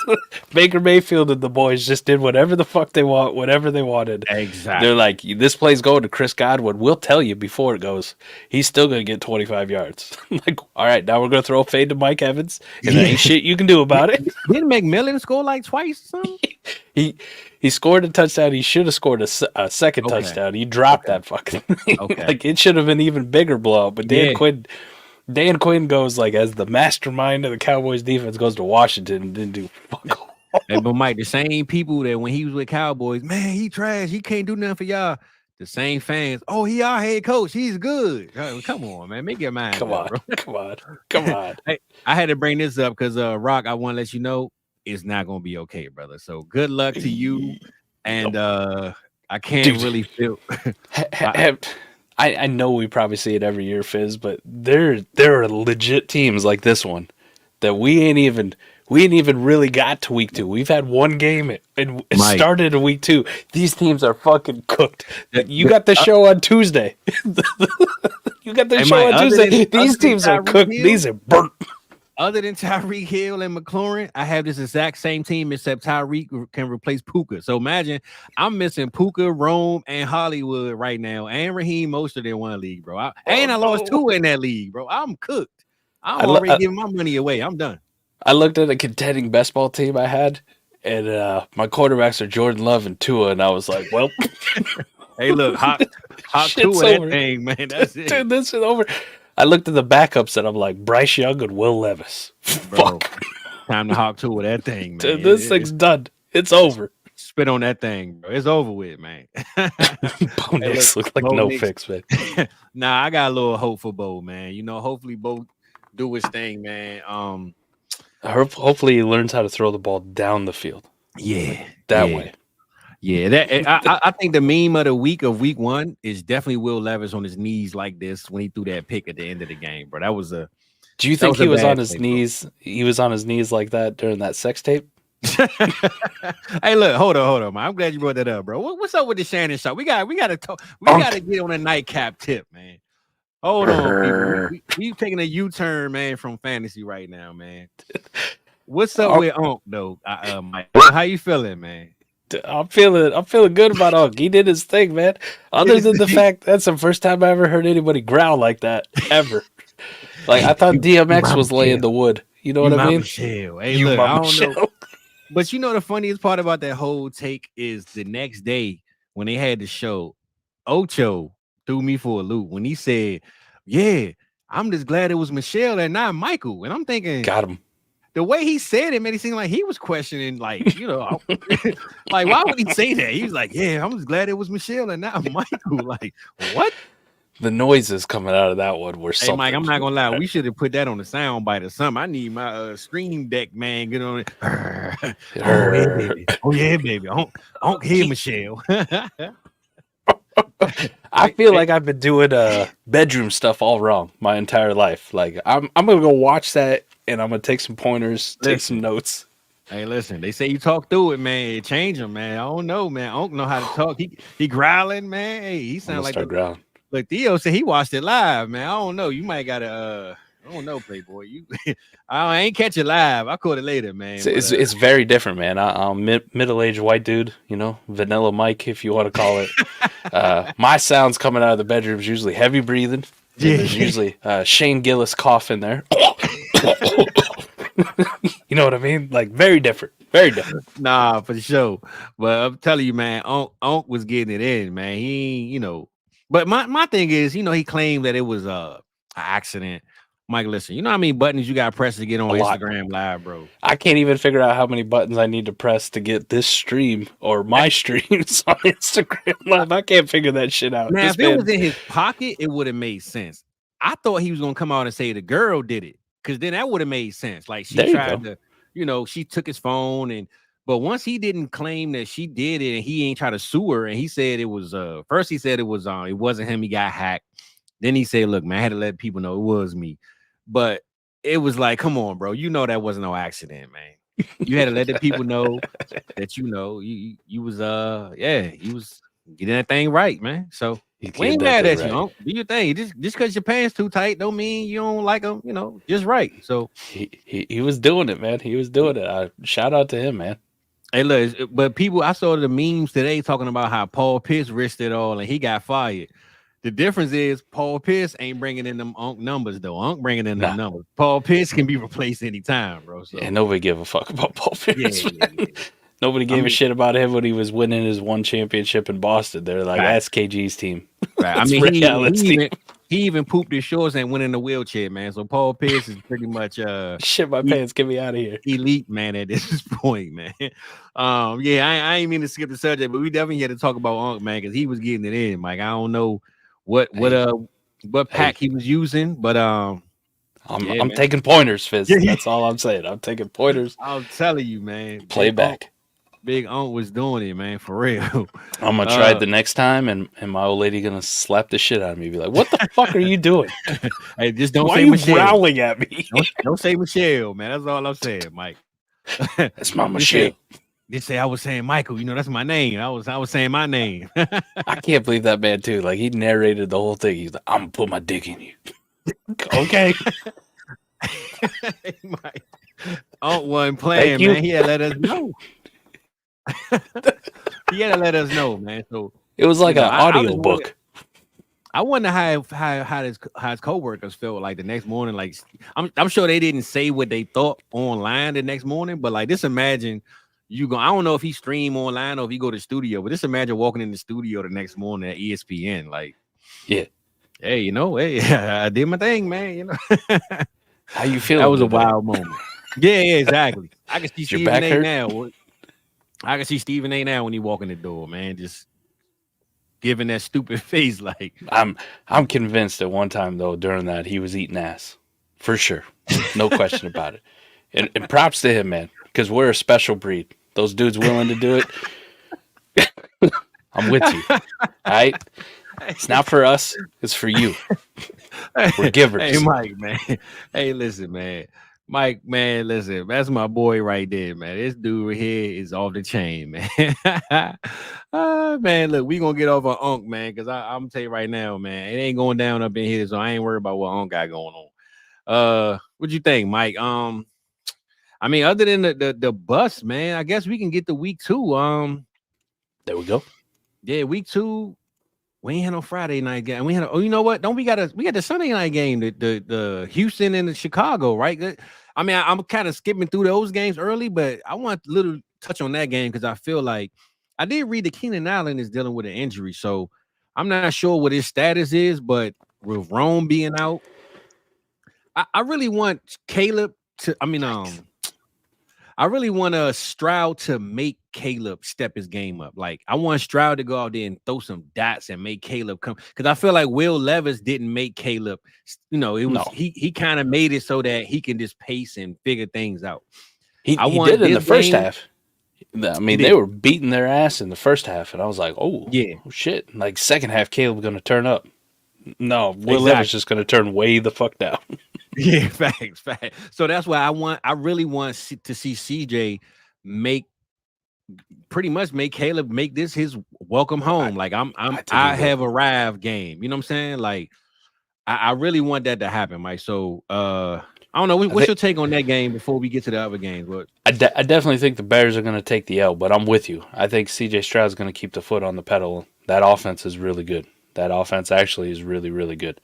Baker Mayfield and the boys just did whatever the fuck they want, whatever they wanted. Exactly. They're like, this play's going to Chris Godwin. We'll tell you before it goes. He's still going to get 25 yards. Like, all right, now we're going to throw a fade to Mike Evans, and there ain't shit you can do about it. Didn't McMillan score like twice or something? He scored a touchdown. He should have scored a second touchdown. He dropped that fucking thing. Like, it should have been even bigger blowout, but Dan Quinn goes like as the mastermind of the Cowboys defense goes to Washington and didn't do fuck all. Hey, but Mike, the same people that when he was with Cowboys, man, he trash. He can't do nothing for y'all. The same fans. Oh, he our head coach. He's good. Come on, man. Make your mind. Come on. Hey, I had to bring this up because Rock, I want to let you know it's not gonna be okay, brother. So good luck to you and I can't really feel. I know we probably see it every year, Fizz, but there are legit teams like this one that we ain't even really got to week 2. We've had one game and it started in week 2. These teams are fucking cooked. You got the show on Tuesday. You got the show on Tuesday. These teams are cooked. These are burnt. Other than Tyreek Hill and McLaurin, I have this exact same team, except Tyreek can replace Puka. So imagine I'm missing Puka, Rome, and Hollywood right now, and Raheem Mostert in one league, bro. I lost 2 in that league, bro. I'm cooked. I'm already giving my money away. I'm done. I looked at a contending best ball team I had, and my quarterbacks are Jordan Love and Tua, and I was like, well. Hey, look, hot Tua that thing, man. That's it. Dude, this is over. I looked at the backups and I'm like, Bryce Young and Will Levis. Bro, fuck. Time to hawk Tua that thing, man. Dude, this thing's done. It's over. Spit on that thing, bro. It's over with, man. Bo Nix look like no fix, man. Nah, I got a little hope for Bo, man. You know, hopefully Bo do his thing, man. Hopefully he learns how to throw the ball down the field. Yeah. That way. Yeah, I think the meme of the week of week 1 is definitely Will Levis on his knees like this when he threw that pick at the end of the game, bro. That was a. Do you think he was on his knees? Bro. He was on his knees like that during that sex tape. Hey, look, hold on, man. I'm glad you brought that up, bro. What's up with the Shannon Sharpe? We got to talk. We got to get on a nightcap tip, man. Hold on, people. We taking a U-turn, man, from fantasy right now, man. What's up with Unc though, Mike? How you feeling, man? I'm feeling good about Unc. He did his thing, man. Other than the fact that's the first time I ever heard anybody growl like that ever. Like I thought DMX was laying the wood. You know what I mean? Hey, look, I don't know. But you know the funniest part about that whole take is the next day when they had the show, Ocho threw me for a loop when he said, "Yeah, I'm just glad it was Michelle and not Michael." And I'm thinking, got him. The way he said it made it seem like he was questioning, like, you know, like, why would he say that? He was like, yeah, I'm just glad it was Michelle and not Michael. Like, what? The noises coming out of that one were something. Hey, Mike, I'm not going to lie. We should have put that on the sound bite or something. I need my stream deck, man. Get on it. Oh, yeah, baby. I don't hear Michelle. I feel like I've been doing bedroom stuff all wrong my entire life. Like, I'm going to go watch that. And I'm gonna take some pointers, take some notes. Hey, listen, they say you talk through it, man. Change him, man. I don't know, man. I don't know how to talk. He growling, man. Hey, he sound like growling. Look, Theo said he watched it live, man. I don't know. You might gotta I don't know, Playboy. You I ain't catch it live. I caught it later, man. It's very different, man. I'm middle-aged white dude, you know, vanilla Mike, if you want to call it. My sounds coming out of the bedroom is usually heavy breathing. Yeah. There's usually Shane Gillis cough in there. You know what I mean? Like very different. Nah, for sure. But I'm telling you, man, Unc was getting it in, man. He, you know. But my thing is, you know, he claimed that it was an accident. Mike, listen, you know how many buttons you got to press to get on Instagram Live, bro? I can't even figure out how many buttons I need to press to get this stream or my streams on Instagram Live. I can't figure that shit out. Now, if it was in his pocket, it would have made sense. I thought he was going to come out and say the girl did it, because then that would have made sense. Like, she tried to, you know, she took his phone, but once he didn't claim that she did it and he ain't try to sue her, and he said it was, first he said it wasn't him, he got hacked. Then he said, look, man, I had to let people know it was me. But it was like, come on, bro. You know that wasn't no accident, man. You had to let the people know that, you know, you was you was getting that thing right, man. So we ain't mad at you, Unc. Do your thing. Just because your pants too tight don't mean you don't like them, you know, just right. So he was doing it, man. He was doing it. Shout out to him, man. Hey, look, but people, I saw the memes today talking about how Paul Pierce risked it all and he got fired. The difference is Paul Pierce ain't bringing in them Unc numbers, though. Unc bringing in them numbers. Paul Pierce can be replaced anytime, bro. So. Yeah, nobody give a fuck about Paul Pierce. Yeah. Nobody gave a shit about him when he was winning his one championship in Boston. They're like, that's KG's team. Right. I mean, he even pooped his shorts and went in a wheelchair, man. So Paul Pierce is pretty much shit my pants, get me out of here. Elite, man, at this point, man. I ain't mean to skip the subject, but we definitely had to talk about Unc, man, because he was getting it in. Like, I don't know what pack he was using, but I'm taking pointers, Fizz. That's all I'm saying. I'm taking pointers. I'm telling you, man. Play back. Big Unc was doing it, man, for real. I'm gonna try it the next time, and my old lady gonna slap the shit out of me. Be like, "What the fuck are you doing? Hey, just don't Why say are you Michelle. growling at me? Don't say Michelle, man. That's all I'm saying, Mike. That's my Michelle." They say I was saying Michael. You know, that's my name. I was saying my name. I can't believe that man too. Like he narrated the whole thing. He's like, "I'm gonna put my dick in you." Okay. Hey, Mike. Unc wasn't playing, man. He had to let us know. He had to let us know, man. So it was like an audio book. I wonder how his coworkers felt like the next morning. Like I'm sure they didn't say what they thought online the next morning, but like just imagine you go. I don't know if he stream online or if he go to the studio, but just imagine walking in the studio the next morning at ESPN. Like, yeah, hey, you know, hey, I did my thing, man. You know, how you feeling? That was a wild moment. Yeah, exactly. I can see Stephen A. now. I can see Stephen A. now when he walk in the door, man. Just giving that stupid face. Like I'm convinced at one time though during that he was eating ass for sure, no question about it. And props to him, man, because we're a special breed. Those dudes willing to do it. I'm with you. All right. It's not for us. It's for you. We're givers. Hey, Mike, man. Hey, listen, man. Mike, man, listen. That's my boy right there, man. This dude right here is off the chain, man. Man, look, we gonna get off of Unc, man, because I'm gonna tell you right now, man, it ain't going down up in here, so I ain't worried about what Unc got going on. What you think, Mike? I mean, other than the bus, man, I guess we can get to week 2. There we go. Yeah, week 2. We ain't had no Friday night game. We had you know what? We got the Sunday night game, the Houston and the Chicago, right? I mean, I'm kind of skipping through those games early, but I want a little touch on that game because I feel like I did read that Keenan Allen is dealing with an injury, so I'm not sure what his status is, but with Rome being out, I really want Caleb to. I really want Stroud to make Caleb step his game up. Like, I want Stroud to go out there and throw some dots and make Caleb come. Because I feel like Will Levis didn't make Caleb. You know, it was he kind of made it so that he can just pace and figure things out. He did in the first half. I mean, they were beating their ass in the first half, and I was like, oh, yeah, oh, shit. Like, second half, Caleb's going to turn up. No, Will Levis just going to turn way the fuck down. Yeah, facts. So that's why I really want to see CJ pretty much make Caleb make this his welcome home. Like I have arrived game. You know what I'm saying? Like I really want that to happen, Mike. So I don't know. What's your take on that game before we get to the other games? But I definitely think the Bears are going to take the L, but I'm with you. I think CJ Stroud's going to keep the foot on the pedal. That offense is really good. That offense actually is really, really good.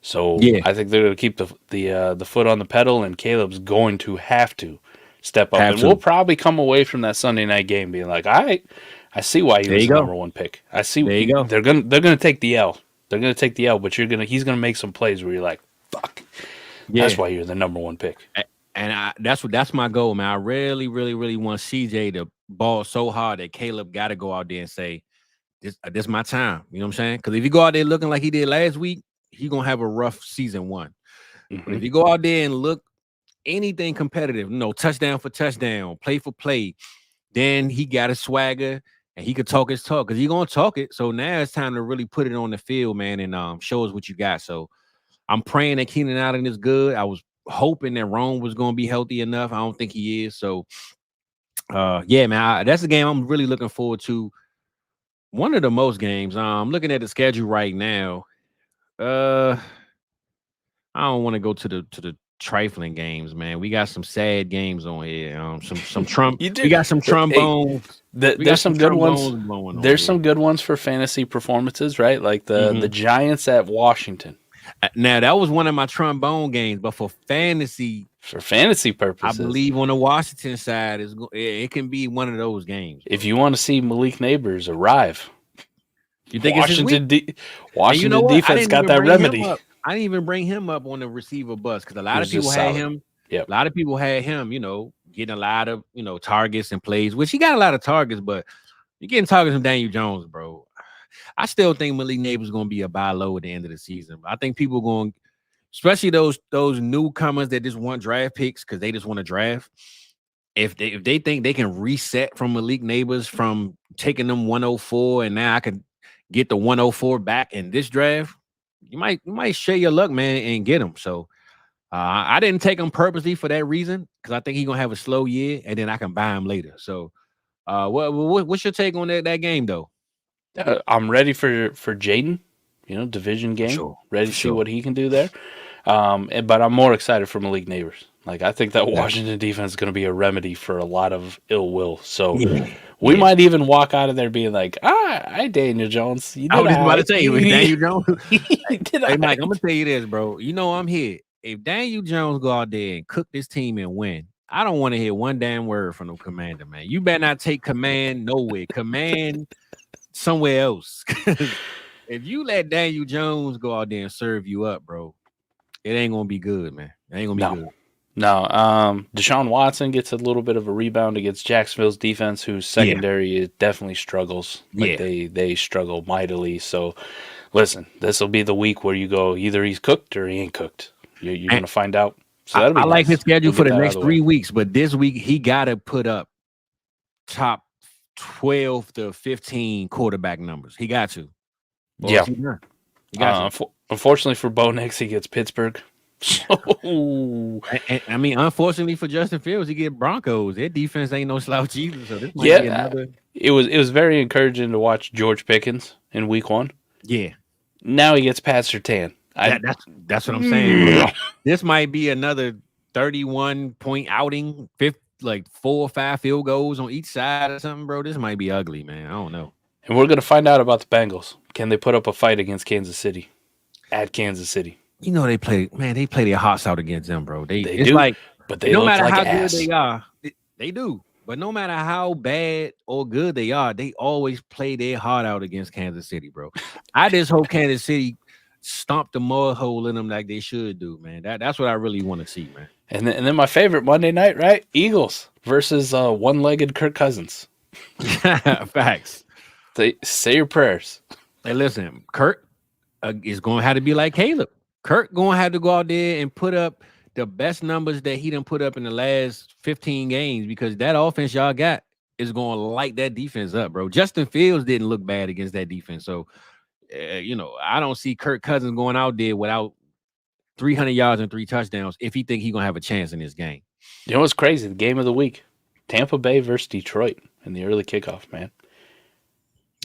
So yeah. I think they're going to keep the foot on the pedal, and Caleb's going to have to step up. And we'll probably come away from that Sunday night game being like, all right, I see why he was the number one pick. I see. There you go. They're gonna take the L. They're gonna take the L, but he's gonna make some plays where you're like, fuck. Yeah. That's why you're the number one pick. And that's my goal, man. I really, really, really want CJ to ball so hard that Caleb got to go out there and say, this my time. You know what I'm saying? Because if you go out there looking like he did last week, he's going to have a rough season 1. Mm-hmm. But if you go out there and look anything competitive, touchdown for touchdown, play for play, then he got a swagger and he could talk his talk because he's going to talk it. So now it's time to really put it on the field, man, and show us what you got. So I'm praying that Keenan Allen is good. I was hoping that Rome was going to be healthy enough. I don't think he is. So, yeah, man, that's the game I'm really looking forward to. One of the most games. I'm looking at the schedule right now. I don't want to go to the trifling games, man. We got some sad games on here. Some Trump. We got some trombones. There's some good ones. There's some good ones for fantasy performances, right? Like the Giants at Washington. Now that was one of my trombone games, but for fantasy purposes, I believe on the Washington side it can be one of those games. If you want to see Malik Neighbors arrive, you think Washington defense got that remedy. I didn't even bring him up on the receiver bus because a lot of people had him. Yep. A lot of people had him, getting a lot of targets and plays, which he got a lot of targets, but you're getting targets from Daniel Jones, bro. I still think Malik Neighbors is going to be a buy low at the end of the season. I think people are going, especially those newcomers that just want draft picks because they just want to draft. if they think they can reset from Malik Neighbors from taking them 104, and now I can get the 104 back in this draft, you might share your luck, man, and get him. So I didn't take him purposely for that reason, because I think he's gonna have a slow year, and then I can buy him later. So what's your take on that game though? I'm ready for Jaden, division game. Sure. Ready to see what he can do there. But I'm more excited for Malik Neighbors. Like, I think that Washington defense is going to be a remedy for a lot of ill will. So we might even walk out of there being like, Daniel Jones. I was just about to tell you, Daniel Jones. Hey, Mike, I'm going to tell you this, bro. I'm here. If Daniel Jones go out there and cook this team and win, I don't want to hear one damn word from the commander, man. You better not take command nowhere. Command somewhere else. If you let Daniel Jones go out there and serve you up, bro, it ain't going to be good, man. It ain't going to be good. No, Deshaun Watson gets a little bit of a rebound against Jacksonville's defense, whose secondary definitely struggles. They struggle mightily. So, listen, this will be the week where you go, either he's cooked or he ain't cooked. You're going to find out. So that'll be I like his schedule for the next 3 weeks, but this week he got to put up top 12 to 15 quarterback numbers. He got to. Unfortunately for Bo Nix, he gets Pittsburgh. I mean, unfortunately for Justin Fields, he get Broncos. Their defense ain't no slouch either. So this might be another. It was very encouraging to watch George Pickens in week 1. Yeah. Now he gets Pat Surtain. That's what I'm saying. This might be another 31-point outing, 4 or 5 field goals on each side or something, bro. This might be ugly, man. I don't know. And we're gonna find out about the Bengals. Can they put up a fight against Kansas City? At Kansas City. They play their hearts out against them, bro. They do, but they no look matter like how ass. good they are, they do. But no matter how bad or good they are, they always play their heart out against Kansas City, bro. I just hope Kansas City stomp the mud hole in them like they should do, man. That's what I really want to see, man. And then my favorite Monday night, right? Eagles versus one-legged Kirk Cousins. Facts. Say your prayers. Hey, listen, Kirk is going to have to be like Caleb. Kirk going to have to go out there and put up the best numbers that he done put up in the last 15 games, because that offense y'all got is going to light that defense up, bro. Justin Fields didn't look bad against that defense. So, I don't see Kirk Cousins going out there without 300 yards and 3 touchdowns if he think he's going to have a chance in this game. You know what's crazy? The game of the week, Tampa Bay versus Detroit in the early kickoff, man.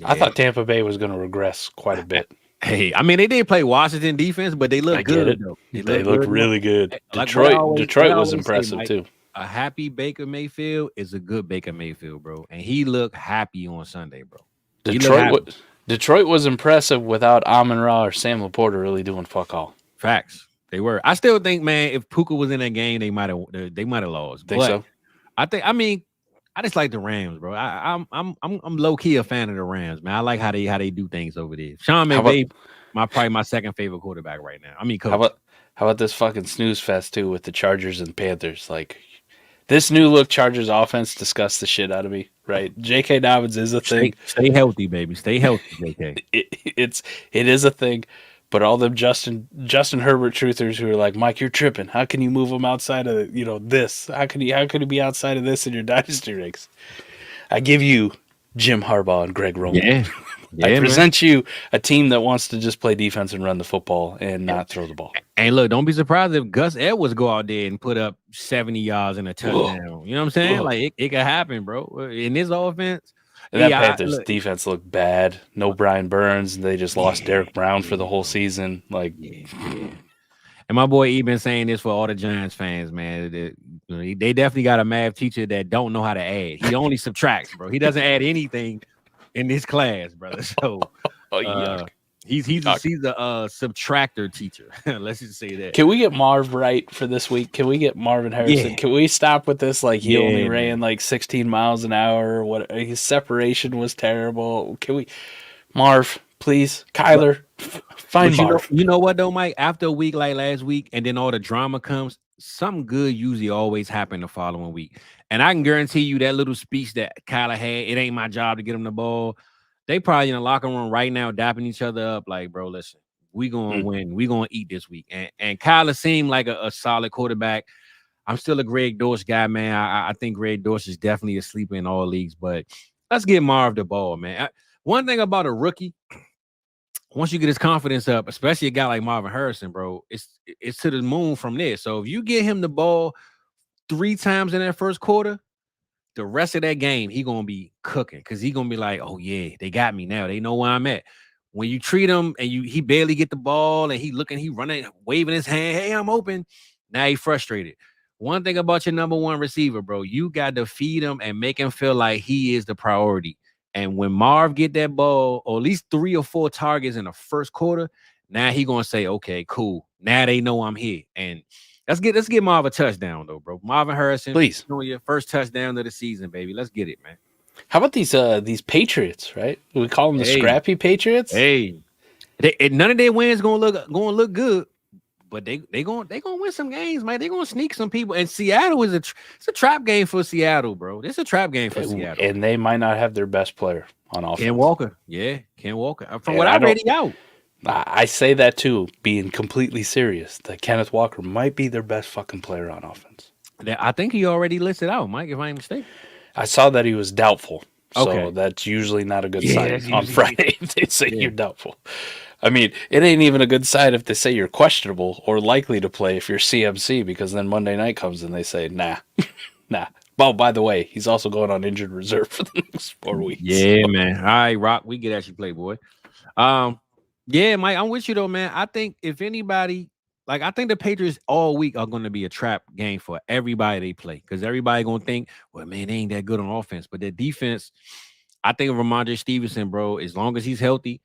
Yeah. I thought Tampa Bay was going to regress quite a bit. Hey, I mean, they did play Washington defense, but they look good. They look really good. Detroit was impressive too. A happy Baker Mayfield is a good Baker Mayfield, bro. And he looked happy on Sunday, bro. Detroit was impressive without Amon-Ra or Sam Laporta really doing fuck all. Facts. They were. I still think, man, if Puka was in that game, they might have lost. Think so? I just like the Rams, bro. I'm low key a fan of the Rams, man. I like how they do things over there. Sean McVay, probably my second favorite quarterback right now. I mean, coach. How about this fucking snooze fest too with the Chargers and Panthers? Like, this new look Chargers offense disgusts the shit out of me. Right? J.K.Dobbins is a thing. Stay healthy, baby. Stay healthy, J.K. It is a thing. But all them Justin Herbert truthers who are like, Mike, you're tripping. How can you move him outside of this? How can he be outside of this in your dynasty ranks? I give you Jim Harbaugh and Greg Roman. Yeah, I present you a team that wants to just play defense and run the football and not throw the ball. And look, don't be surprised if Gus Edwards go out there and put up 70 yards and a touchdown. You know what I'm saying? Like it could happen, bro. In this offense. And that Panthers defense looked bad. No Brian Burns. They just lost Derek Brown for the whole season. And my boy E been saying this for all the Giants fans, man. They definitely got a math teacher that don't know how to add. He only subtracts, bro. He doesn't add anything in this class, brother. So he's a subtractor teacher. Let's just say that. Can we get Marv right for this week? Can we get Marvin Harrison? Yeah. Can we stop with this? Like, he only ran like 16 miles an hour. What, his separation was terrible. Can we, Marv, please, Kyler, find Marv. You know what though, Mike? After a week like last week, and then all the drama comes, something good usually always happen the following week. And I can guarantee you that little speech that Kyler had, it ain't my job to get him the ball. They probably in the locker room right now dapping each other up like, bro, listen, we going to win. We going to eat this week. And Kyler seemed like a solid quarterback. I'm still a Greg Dortch guy, man. I think Greg Dortch is definitely a sleeper in all leagues, but let's get Marv the ball, man. One thing about a rookie, once you get his confidence up, especially a guy like Marvin Harrison, bro, it's to the moon from there. So if you get him the ball 3 times in that first quarter, the rest of that game, he gonna be cooking because he gonna be like, oh yeah, they got me now. They know where I'm at. When you treat him and he barely get the ball and he running, waving his hand, hey, I'm open. Now he frustrated. One thing about your number one receiver, bro, you got to feed him and make him feel like he is the priority. And when Marv get that ball, or at least 3 or 4 targets in the first quarter, now he gonna say, okay, cool. Now they know I'm here. And let's get Marv a touchdown, though, bro. Marvin Harrison, please. Your first touchdown of the season, baby. Let's get it, man. How about these Patriots, right? We call them the scrappy Patriots. Hey, none of their wins gonna look good, but they gonna win some games, man. They gonna sneak some people. And Seattle is it's a trap game for Seattle, bro. It's a trap game for Seattle. And they might not have their best player on offense. Ken Walker, yeah, Ken Walker. From what I read, he out. I say that too, being completely serious. That Kenneth Walker might be their best fucking player on offense. I think he already listed out, Mike, if I ain't mistaken. I saw that he was doubtful. So okay. That's usually not a good sign on Friday if they say you're doubtful. I mean, it ain't even a good sign if they say you're questionable or likely to play if you're CMC, because then Monday night comes and they say, nah. Oh, by the way, he's also going on injured reserve for the next 4 weeks. Yeah, man. All right, Rock, we get at you, Playboy. Yeah, Mike, I'm with you though, man. I think if anybody, I think the Patriots all week are going to be a trap game for everybody they play, because everybody going to think, well, man, they ain't that good on offense. But their defense, I think of Ramondre Stevenson, bro, as long as he's healthy,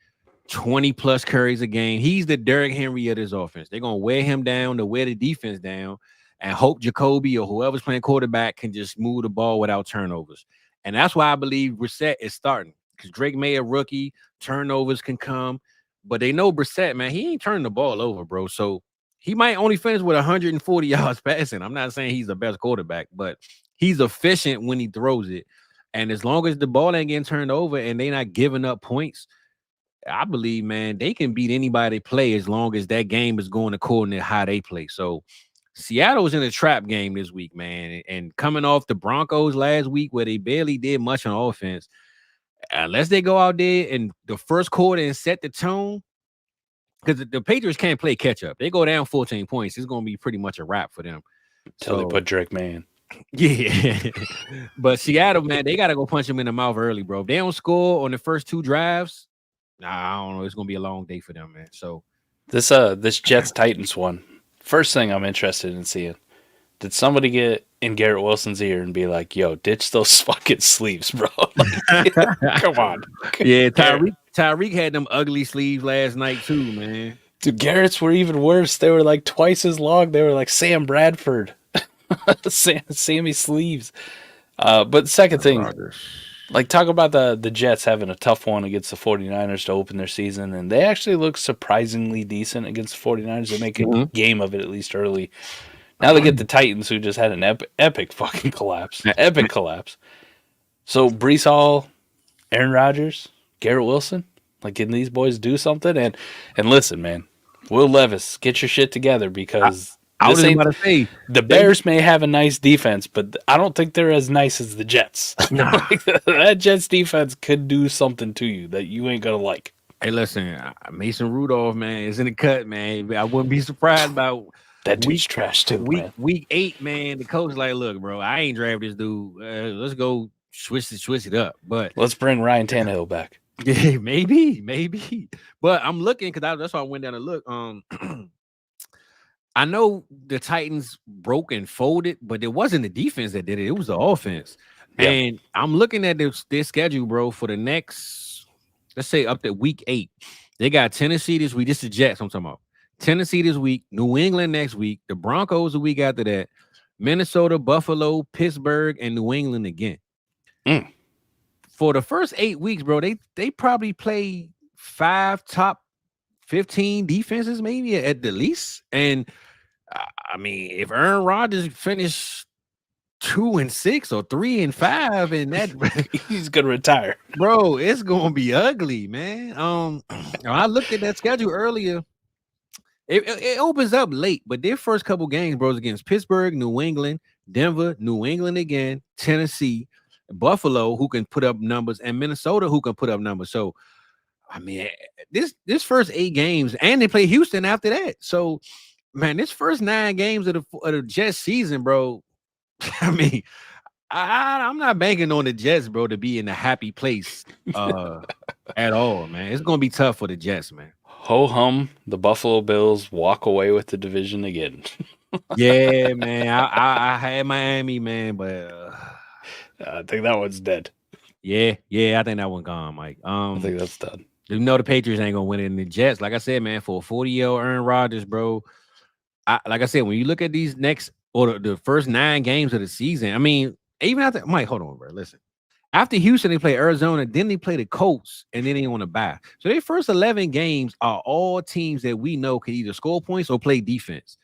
20-plus carries a game. He's the Derrick Henry of this offense. They're going to wear him down to wear the defense down and hope Jacoby or whoever's playing quarterback can just move the ball without turnovers. And that's why I believe Brissett is starting, because Drake May a rookie, turnovers can come. But they know Brissett, man, he ain't turning the ball over, bro. So he might only finish with 140 yards passing. I'm not saying he's the best quarterback, but he's efficient when he throws it. And as long as the ball ain't getting turned over and they not giving up points, I believe, man, they can beat anybody they play as long as that game is going according to how they play. So Seattle's in a trap game this week, man. And coming off the Broncos last week where they barely did much on offense, unless they go out there in the first quarter and set the tone, because the Patriots can't play catch up. They go down 14 points, it's going to be pretty much a wrap for them. Until they put Drake May in. Yeah. But Seattle, man, they got to go punch him in the mouth early, bro. If they don't score on the first 2 drives, I don't know. It's going to be a long day for them, man. So this Jets-Titans one, first thing I'm interested in seeing, did somebody get in Garrett Wilson's ear and be like, yo, ditch those fucking sleeves, bro? Come on. Yeah, Tyreek had them ugly sleeves last night too, man. Dude, Garrett's were even worse. They were like twice as long. They were like Sam Bradford. Sammy sleeves. But second thing, talk about the Jets having a tough one against the 49ers to open their season, and they actually look surprisingly decent against the 49ers. They make a game of it, at least early. Now they get the Titans, who just had an epic fucking collapse. Epic collapse. So Breece Hall, Aaron Rodgers, Garrett Wilson, can these boys do something? And listen, man, Will Levis, get your shit together, because I was about to say the Bears may have a nice defense, but I don't think they're as nice as the Jets. Nah. That Jets defense could do something to you that you ain't gonna like. Hey, listen, Mason Rudolph, man, is in the cut, man. I wouldn't be surprised about that dude's trash too. Week 8, man. The coach like, look, bro, I ain't draft this dude. Let's go switch it up. But let's bring Ryan Tannehill back. Yeah, maybe. But I'm looking, because that's why I went down to look. I know the Titans broke and folded, but it wasn't the defense that did it. It was the offense. Yeah. And I'm looking at their schedule, bro, for the next, let's say up to week 8. They got Tennessee this week. This is the Jets I'm talking about. Tennessee this week, New England next week, the Broncos the week after that, Minnesota, Buffalo, Pittsburgh, and New England again. For the first 8 weeks, bro, they probably play 5 top 15 defenses, maybe at the least. And I mean, if Aaron Rodgers finished 2-6 or 3-5, and that he's gonna retire, bro, it's gonna be ugly, man. I looked at that schedule earlier. It opens up late, but their first couple games, bros, against Pittsburgh, New England, Denver, New England again, Tennessee, Buffalo, who can put up numbers, and Minnesota, who can put up numbers. So, I mean, this first 8 games, and they play Houston after that. So, man, this first 9 games of the Jets season, bro. I mean, I'm not banking on the Jets, bro, to be in a happy place at all, man. It's gonna be tough for the Jets, man. Ho hum, the Buffalo Bills walk away with the division again. Yeah, man. I had Miami, man, but I think that one's dead. Yeah, I think that one gone, Mike. I think that's done. You know the Patriots ain't gonna win it in the Jets. Like I said, man, for a 40-year-old Aaron Rodgers, bro. Like I said, when you look at these next or the first 9 games of the season, I mean, even after Mike, hold on, bro. Listen. After Houston, they play Arizona, then they play the Colts, and then they on the bye. So their first 11 games are all teams that we know can either score points or play defense.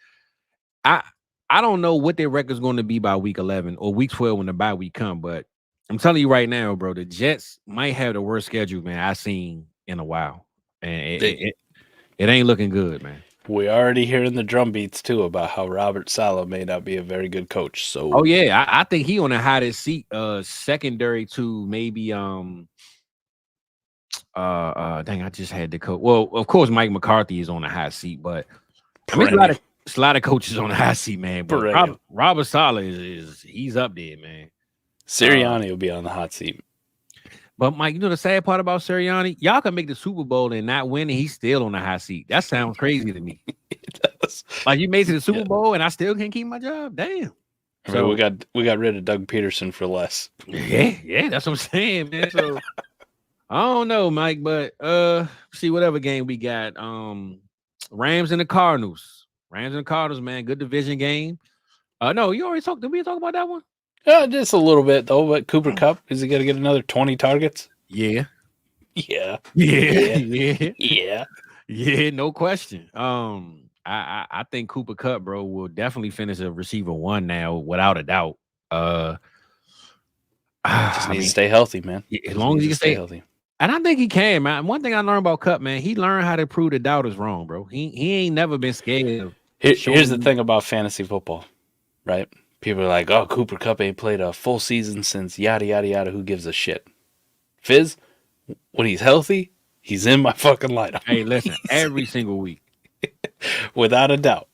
I don't know what their record's going to be by week 11 or week 12 when the bye week come, but I'm telling you right now, bro, the Jets might have the worst schedule, man, I've seen in a while. And it ain't looking good, man. We already hearing the drum beats too about how Robert Saleh may not be a very good coach. So, oh yeah, I think he on the hottest seat, secondary to maybe dang, I just had the coach. Well, of course, Mike McCarthy is on the hot seat, but I mean, a lot of coaches on the hot seat, man. But Robert Saleh is he's up there, man. Sirianni will be on the hot seat. But Mike, you know the sad part about Sirianni? Y'all can make the Super Bowl and not win, and he's still on the hot seat. That sounds crazy to me. It does. Like you made it to the Super Bowl, and I still can't keep my job. Damn. So we got rid of Doug Peterson for less. Yeah, that's what I'm saying, man. So I don't know, Mike, but see whatever game we got. Rams and the Cardinals. Rams and the Cardinals, man. Good division game. No, you already talked. Did we talk about that one? Just a little bit though. But Cooper Kupp, is he going to get another 20 targets? Yeah. Yeah. No question. I think Cooper Kupp, bro, will definitely finish a receiver 1 now, without a doubt. Just need to stay healthy, man. As long as he can stay healthy. And I think he can, man. One thing I learned about Kupp, man, he learned how to prove the doubters wrong, bro. He ain't never been scared. Here's the thing about fantasy football, right? People are like, oh, Cooper Kupp ain't played a full season since yada, yada, yada. Who gives a shit? Fizz, when he's healthy, he's in my fucking lineup. Hey, listen, every single week. Without a doubt.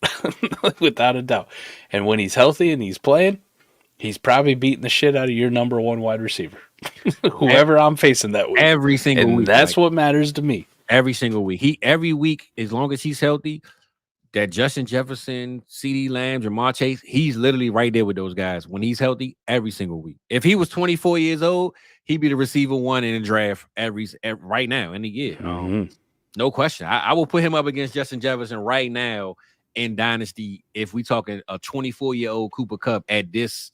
Without a doubt. And when he's healthy and he's playing, he's probably beating the shit out of your number 1 wide receiver. Whoever I'm facing that week. Every single week. That's what matters to me. Every single week. Every week, as long as he's healthy, that Justin Jefferson, CeeDee Lamb, Jamar Chase, he's literally right there with those guys when he's healthy every single week. If he was 24 years old, he'd be the receiver 1 in the draft every right now in the year. Mm-hmm. No question. I will put him up against Justin Jefferson right now in Dynasty if we talking a 24-year-old Cooper Kupp at this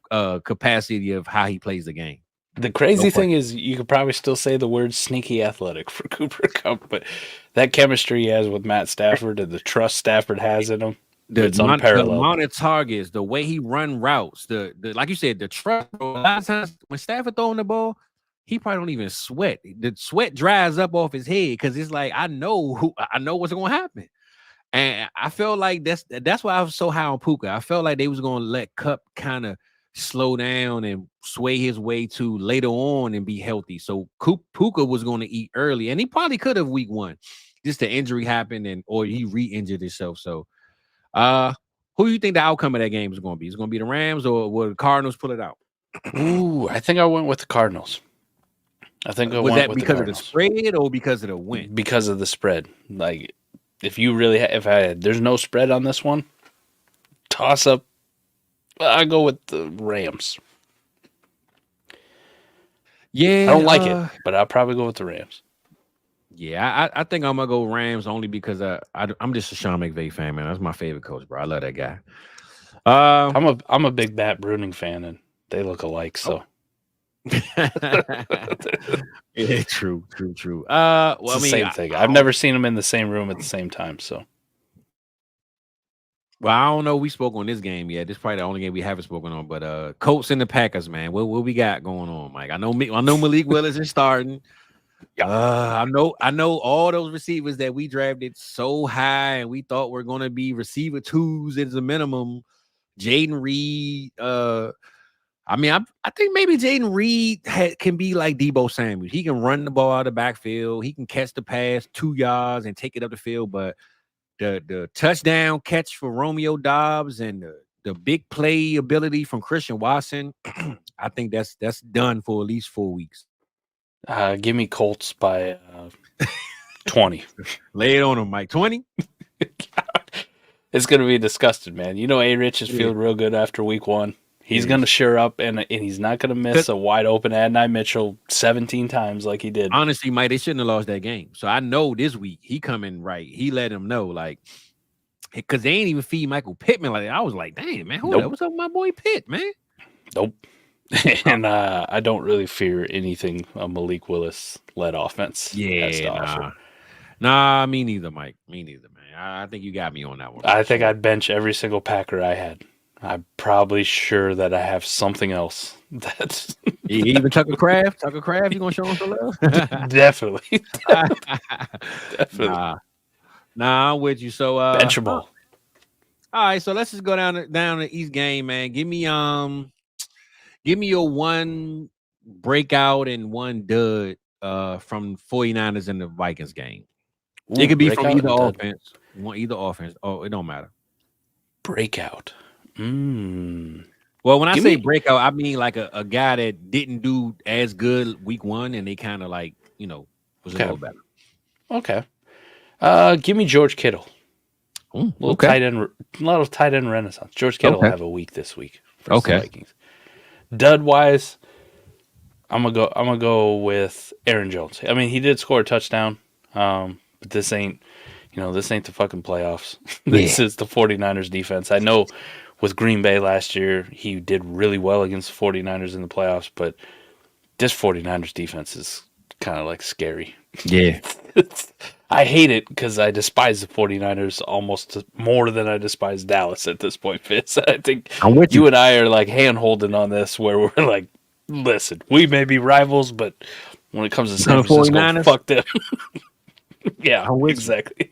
capacity of how he plays the game. The crazy thing is you could probably still say the word sneaky athletic for Cooper Kupp, but that chemistry he has with Matt Stafford and the trust Stafford has in him, it's unparalleled. The amount of targets, the way he run routes, the like you said, the trust. A lot of times when Stafford throwing the ball, he probably don't even sweat. The sweat dries up off his head because it's like I know what's going to happen. And I felt like that's why I was so high on Puka. I felt like they was going to let Kupp kind of slow down and sway his way to later on and be healthy. So Puka was going to eat early, and he probably could have week 1. Just the injury happened or he re-injured himself. So who do you think the outcome of that game is going to be? Is it going to be the Rams or will the Cardinals pull it out? Ooh, I think I went with the Cardinals. I think was that because of the spread or because of the win? Because of the spread. Like, if you really there's no spread on this one, toss up. I go with the Rams. Yeah, I don't like it, but I'll probably go with the Rams. Yeah, I think I'm gonna go Rams only because I'm just a Sean McVay fan, man. That's my favorite coach, bro. I love that guy. I'm a big Matt Bruning fan, and they look alike. So, yeah, true. Well, it's the same thing. I've never seen them in the same room at the same time. So, well, I don't know. We spoke on this game yet. This is probably the only game we haven't spoken on. But Colts and the Packers, man. What we got going on, Mike? I know Malik Willis is starting. I know all those receivers that we drafted so high and we thought were going to be receiver 2s as a minimum. Jaden Reed. I think maybe Jaden Reed can be like Deebo Samuel. He can run the ball out of the backfield. He can catch the pass 2 yards and take it up the field. But the touchdown catch for Romeo Dobbs and the big play ability from Christian Watson, I think that's done for at least 4 weeks. Give me Colts by 20. Lay it on him, Mike. 20? It's going to be disgusting, man. You know A-Rich is feeling real good after week 1. He's going to sure up, and he's not going to miss a wide-open Adonai Mitchell 17 times like he did. Honestly, Mike, they shouldn't have lost that game. So I know this week he coming right. He let him know, like, because they ain't even feed Michael Pittman like that. I was like, damn, man, hold up. What's up with my boy Pitt, man? Nope. And I don't really fear anything a Malik Willis-led offense. Yeah, nah, me neither, Mike. Me neither, man. I think you got me on that one. I think I'd bench every single Packer I had. I'm probably sure that I have something else. That's even Tucker Craft. Tucker Craft, you gonna show him some love? Definitely. Nah, I'm with you. So benchable. All right, so let's just go down the East game, man. Give me your one breakout and one dud from 49ers and the Vikings game. It could be from either offense. Either offense. Oh, it don't matter. Breakout. Well, when I say breakout, I mean like a guy that didn't do as good week 1 and they kind of like, was a little better. Okay. Give me George Kittle. A lot of tight end renaissance. George Kittle will have a week this week for the Vikings. Dud wise, I'm gonna go with Aaron Jones. I mean, he did score a touchdown, but this ain't the fucking playoffs. This is the 49ers defense. I know with Green Bay last year, he did really well against the 49ers in the playoffs, but this 49ers defense is kind of like scary. Yeah. I hate it because I despise the 49ers almost more than I despise Dallas at this point, Fitz. I think you and I are like hand-holding on this where we're like, listen, we may be rivals, but when it comes to San Francisco, fuck them. Yeah, exactly.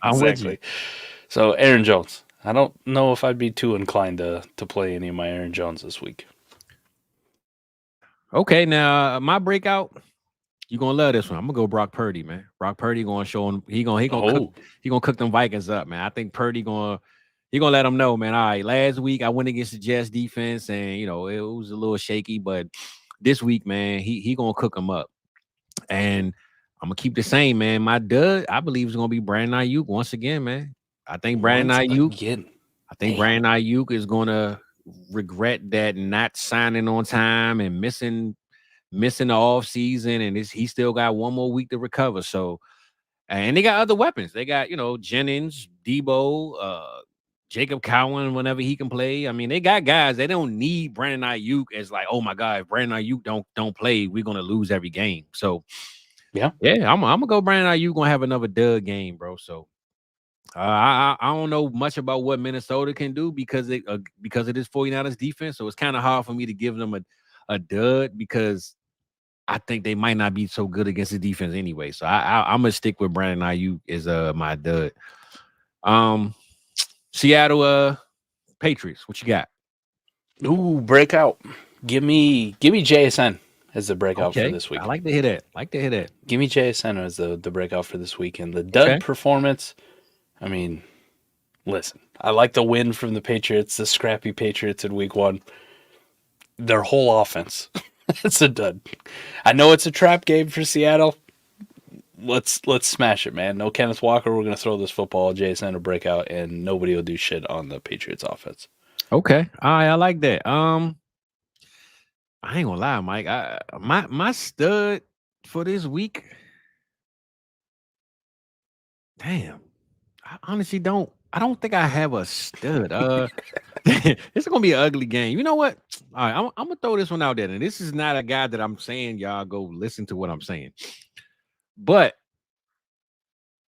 So Aaron Jones. I don't know if I'd be too inclined to play any of my Aaron Jones this week. Okay, now my breakout. You're gonna love this one. I'm gonna go Brock Purdy, man. Brock Purdy gonna show him he gonna cook them Vikings up, man. I think Purdy gonna let them know, man. All right, last week I went against the Jets defense, and it was a little shaky, but this week, man, he gonna cook them up. And I'm gonna keep the same, man. My dud, I believe, is gonna be Brandon Ayuk once again, man. I think Brandon Ayuk is gonna regret that not signing on time and missing the off season, and he still got one more week to recover. So, and they got other weapons. They got Jennings, Debo, Jacob Cowan whenever he can play. I mean, they got guys. They don't need Brandon Ayuk as like, oh my God, if Brandon Ayuk don't play, we're gonna lose every game. So, yeah, I'm gonna go Brandon Ayuk gonna have another dud game, bro. So. I don't know much about what Minnesota can do because of this 49ers defense. So it's kind of hard for me to give them a dud because I think they might not be so good against the defense anyway. So I'm gonna stick with Brandon Ayuk as my dud. Seattle Patriots. What you got? Ooh, breakout. Give me JSN as the breakout for this week. I like to hear that. Give me JSN as the breakout for this week. And the dud performance. I mean, listen, I like the win from the Patriots, the scrappy Patriots in week 1. Their whole offense, it's a dud. I know it's a trap game for Seattle. Let's smash it, man. No Kenneth Walker. We're going to throw this football. JSN a breakout, and nobody will do shit on the Patriots offense. Okay. All right, I like that. I ain't going to lie, Mike. My stud for this week, damn. I honestly don't think I have a stud. It's gonna be an ugly game. You know what? All right, I'm gonna throw this one out there. And this is not a guy that I'm saying y'all go listen to what I'm saying. But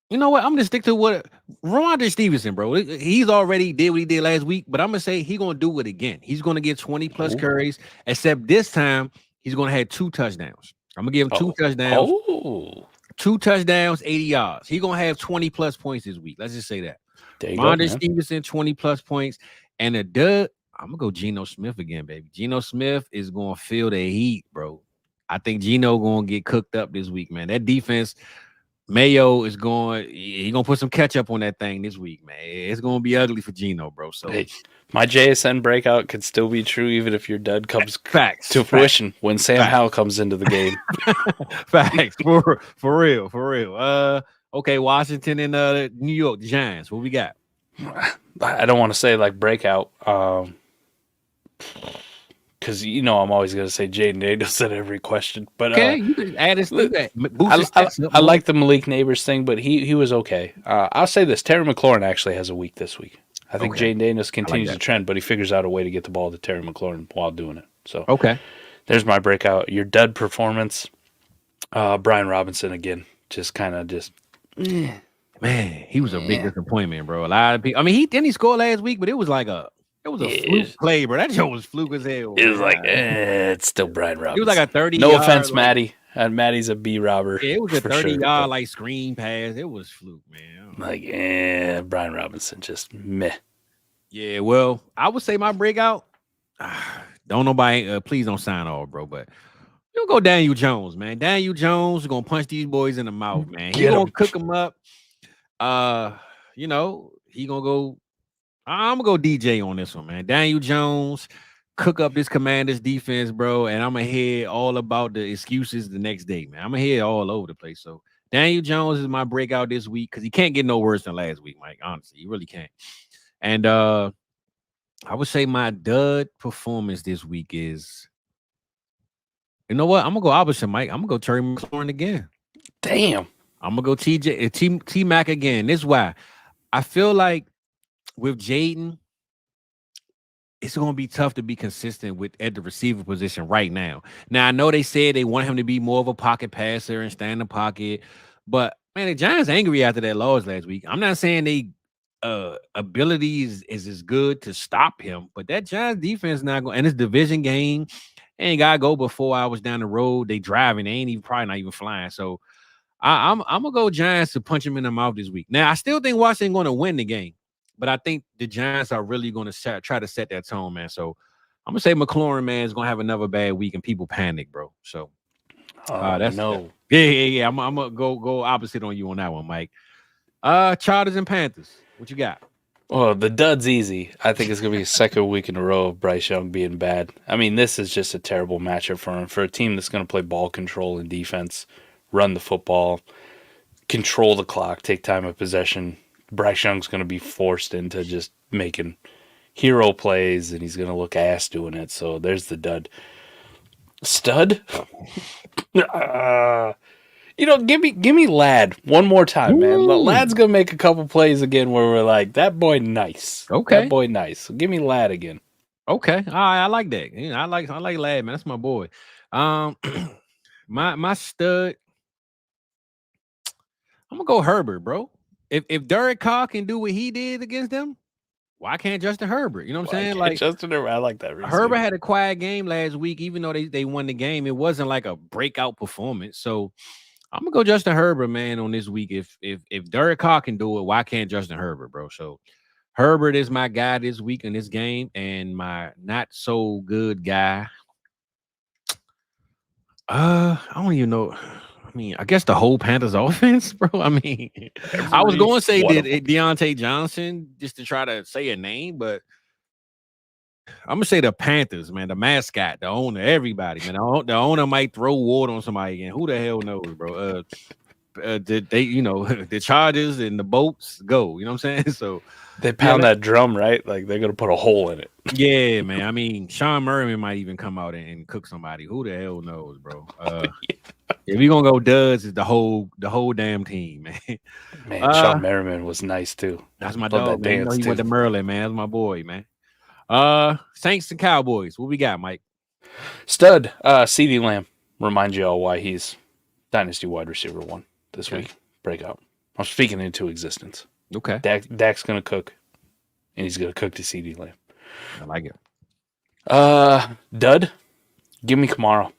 you know what? I'm gonna stick to what Ramondre Stevenson, bro. He's already did what he did last week, but I'm gonna say he's gonna do it again. He's gonna get 20 plus carries, except this time he's gonna have 2 touchdowns. I'm gonna give him 2 touchdowns. 2 touchdowns, 80 yards. He's going to have 20 plus points this week. Let's just say that. Rondé Stevenson, 20 plus points. And a dud, I'm going to go Geno Smith again, baby. Geno Smith is going to feel the heat, bro. I think Geno going to get cooked up this week, man. That defense, Mayo is going to put some ketchup on that thing this week, man. It's going to be ugly for Geno, bro. So hey, my JSN breakout could still be true even if your dud comes to fruition when Sam Howell comes into the game. Facts. For real. Okay, Washington and New York, the Giants. What we got? I don't want to say like breakout. Because I'm always going to say Jaden Daniels at every question. But okay, you can add his I like the Malik Neighbors thing, but he was okay. I'll say this: Terry McLaurin actually has a week this week. I think Jaden Daniels continues the trend, but he figures out a way to get the ball to Terry McLaurin while doing it. So there's my breakout. Your dud performance, Brian Robinson again, man, he was a big disappointment, bro. A lot of people. I mean, he didn't score last week, but it was like a fluke play, bro. That joke was fluke as hell. It was like, it's still Brian Robinson. It was like a 30. No offense, Matty. Matty's a B robber. Yeah, it was a 30-yard like screen pass. It was fluke, man. Brian Robinson just meh. Yeah, well, I would say my breakout. Don't nobody. Please don't sign off, bro. But you'll go Daniel Jones, man. Daniel Jones is gonna punch these boys in the mouth, man. He's gonna cook them up. He gonna go. I'm gonna go DJ on this one, man. Daniel Jones cook up this Commanders defense, bro, and I'm gonna hear all about the excuses the next day, man. I'm gonna hear all over the place. So Daniel Jones is my breakout this week because he can't get no worse than last week, Mike. Honestly, he really can't. And I would say my dud performance this week is, you know what? I'm gonna go opposite, Mike. I'm gonna go Terry McLaurin again. Damn. I'm gonna go T Mac again. This is why I feel like with Jaden, it's going to be tough to be consistent at the receiver position right now. Now, I know they said they want him to be more of a pocket passer and stay in the pocket, but, man, the Giants angry after that loss last week. I'm not saying they ability is as good to stop him, but that Giants defense not going, and it's division game, ain't got to go but 4 hours down the road. They driving. They ain't probably not even flying. So, I'm going to go Giants to punch him in the mouth this week. Now, I still think Washington going to win the game. But I think the Giants are really going to try to set that tone, man. So I'm going to say McLaurin, man, is going to have another bad week and people panic, bro. So that's no. Yeah. I'm going to go opposite on you on that one, Mike. Chargers and Panthers. What you got? Well, the dud's easy. I think it's going to be a second week in a row of Bryce Young being bad. I mean, this is just a terrible matchup for him. For a team that's going to play ball control and defense, run the football, control the clock, take time of possession, Bryce Young's going to be forced into just making hero plays, and he's going to look ass doing it. So there's the dud. Stud? Give me Ladd one more time, man. Ladd's going to make a couple plays again where we're like, that boy nice. Okay. That boy nice. So give me Ladd again. Okay. All right, I like that. I like Ladd, man. That's my boy. My stud, I'm going to go Herbert, bro. If Derek Carr can do what he did against them, why can't Justin Herbert? You know what I'm saying? Like Justin Herbert, I like that reason. Herbert had a quiet game last week, even though they won the game. It wasn't like a breakout performance. So I'm gonna go Justin Herbert, man, on this week. If Derek Carr can do it, why can't Justin Herbert, bro? So Herbert is my guy this week in this game, and my not so good guy. I don't even know. I mean, I guess the whole Panthers offense, bro. I mean, I was going to say Deontay Johnson just to try to say a name, but I'm going to say the Panthers, man, the mascot, the owner, everybody, man. The owner might throw water on somebody again. Who the hell knows, bro? The Chargers and the boats go. You know what I'm saying? So they pound that drum, right? Like they're going to put a hole in it. Yeah, man. I mean, Sean Murray might even come out and cook somebody. Who the hell knows, bro? If we're gonna go duds, it's the whole damn team, man. Man, Sean Merriman was nice too. That's my dog, man. He went to Maryland, man. That's my boy, man. Saints and Cowboys. What we got, Mike? Stud, CeeDee Lamb. Remind you all why he's Dynasty wide receiver 1 this week. Breakout. I'm speaking into existence. Okay. Dak's gonna cook, and he's gonna cook to CeeDee Lamb. I like it. Dud. Give me Kamara.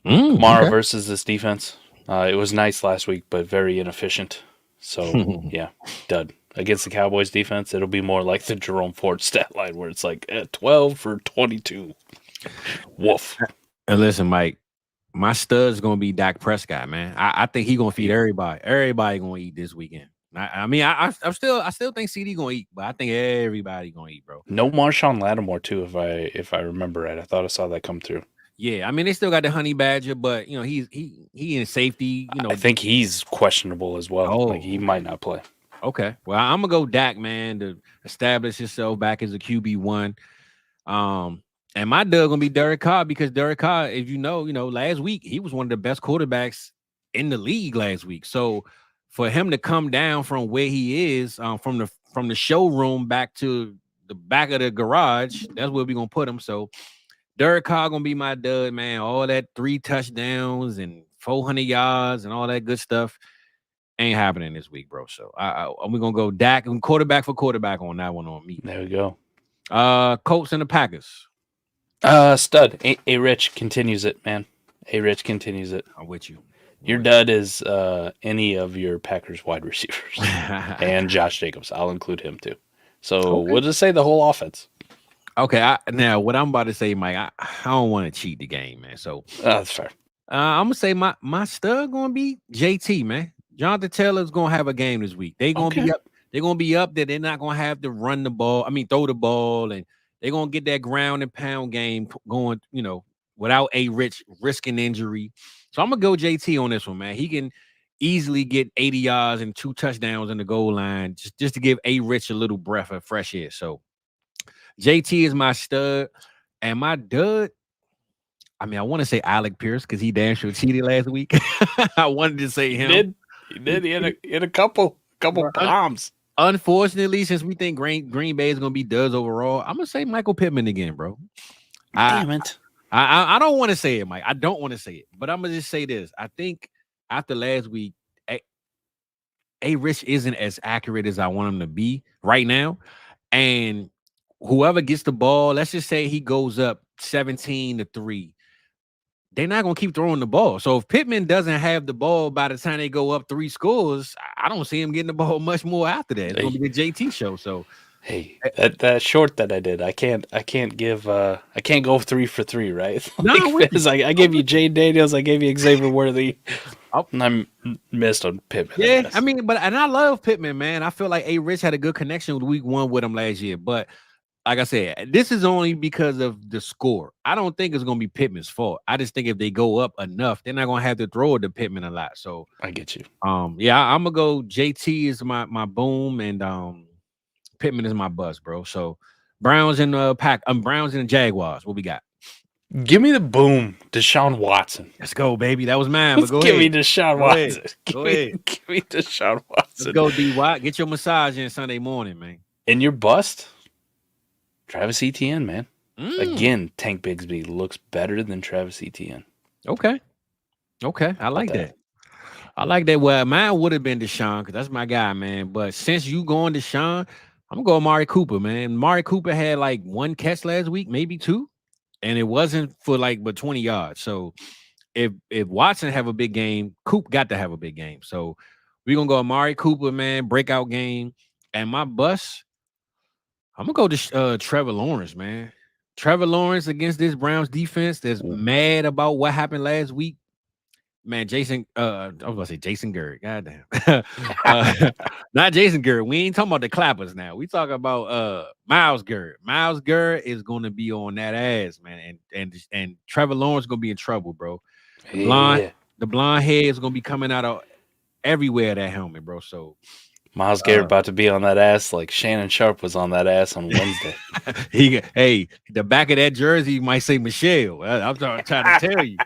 Kamara versus this defense. It was nice last week, but very inefficient. So, yeah, dud. Against the Cowboys defense, it'll be more like the Jerome Ford stat line where it's like 12 for 22. Woof. And listen, Mike, my stud's going to be Dak Prescott, man. I think he's going to feed everybody. Everybody going to eat this weekend. I still think CD going to eat, but I think everybody going to eat, bro. No Marshawn Lattimore, too, if I remember right. I thought I saw that come through. Yeah, I mean they still got the Honey Badger, but you know he in safety. You know, I think he's questionable as well. Oh, like he might not play. Okay, well I'm gonna go Dak, man, to establish himself back as a QB1. And my dog gonna be Derek Carr because Derek Carr, if you know, last week he was one of the best quarterbacks in the league last week. So for him to come down from where he is, from the showroom back to the back of the garage, that's where we're gonna put him. So Derek Carr gonna be my dud, man. All that 3 touchdowns and 400 yards and all that good stuff ain't happening this week, bro. So we're gonna go Dak and quarterback for quarterback on that one on me. There we go. Colts and the Packers. Stud. A Rich continues it, man. A Rich continues it. I'm with you. Your dud is any of your Packers wide receivers and Josh Jacobs. I'll include him too. So we'll just say the whole offense. Okay, now what I'm about to say, Mike, I don't want to cheat the game, man. So that's fair. I'm gonna say my stud gonna be JT, man. Jonathan Taylor's gonna have a game this week. They're gonna be up. They're gonna be up there. They're not gonna have to run the ball. Throw the ball, and they're gonna get that ground and pound game going. Without A Rich risking injury. So I'm gonna go JT on this one, man. He can easily get 80 yards and 2 touchdowns in the goal line, just to give A Rich a little breath of fresh air. So JT is my stud, and my dud. I want to say Alec Pierce because he damn sure cheated last week. I wanted to say him. He did. He had a couple bombs. Unfortunately, since we think Green Bay is gonna be duds overall, I'm gonna say Michael Pittman again, bro. Damn it. I don't want to say it, Mike. I don't want to say it, but I'm gonna just say this. I think after last week, A Rich isn't as accurate as I want him to be right now, and whoever gets the ball, let's just say he goes up 17-3. They're not going to keep throwing the ball. So if Pittman doesn't have the ball by the time they go up 3 scores, I don't see him getting the ball much more after that. It's going to be the JT show. So hey, that short that I did, I can't go 3 for 3, right? I gave you Jay Daniels, I gave you Xavier Worthy. And I missed on Pittman. Yeah, and I love Pittman, man. I feel like A Rich had a good connection with week 1 with him last year, but like I said, this is only because of the score. I don't think it's going to be Pittman's fault. I just think if they go up enough, they're not going to have to throw it to Pittman a lot. So I get you. Yeah, I'm gonna go. JT is my boom, and Pittman is my buzz, bro. So Browns and Browns and the Jaguars. What we got? Give me the boom, Deshaun Watson. Let's go, baby. That was mine. But Give me Deshaun Watson. Go ahead. Give me Deshaun Watson. Let's go, D-Watt. Get your massage in Sunday morning, man. And your bust? Travis Etienne, man. Again, Tank Bigsby looks better than Travis Etienne. Okay. I like that. I like that. Well, mine would have been Deshaun because that's my guy, man. But since you going Deshaun, I'm going to go Amari Cooper, man. Amari Cooper had like 1 catch last week, maybe 2. And it wasn't for but 20 yards. So if Watson have a big game, Coop got to have a big game. So we're going to go Amari Cooper, man, breakout game. And my bus, I'm going to go to Trevor Lawrence, man. Trevor Lawrence against this Browns defense that's mad about what happened last week. Man, Jason, I was going to say Jason Garrett. Goddamn. Not Jason Garrett. We ain't talking about the clappers now. We talking about Myles Garrett. Myles Garrett is going to be on that ass, man. And Trevor Lawrence is going to be in trouble, bro. The blonde hair is going to be coming out of everywhere, that helmet, bro. So Myles Garrett about to be on that ass like Shannon Sharpe was on that ass on Wednesday. The back of that jersey might say Michelle. I'm trying to tell you.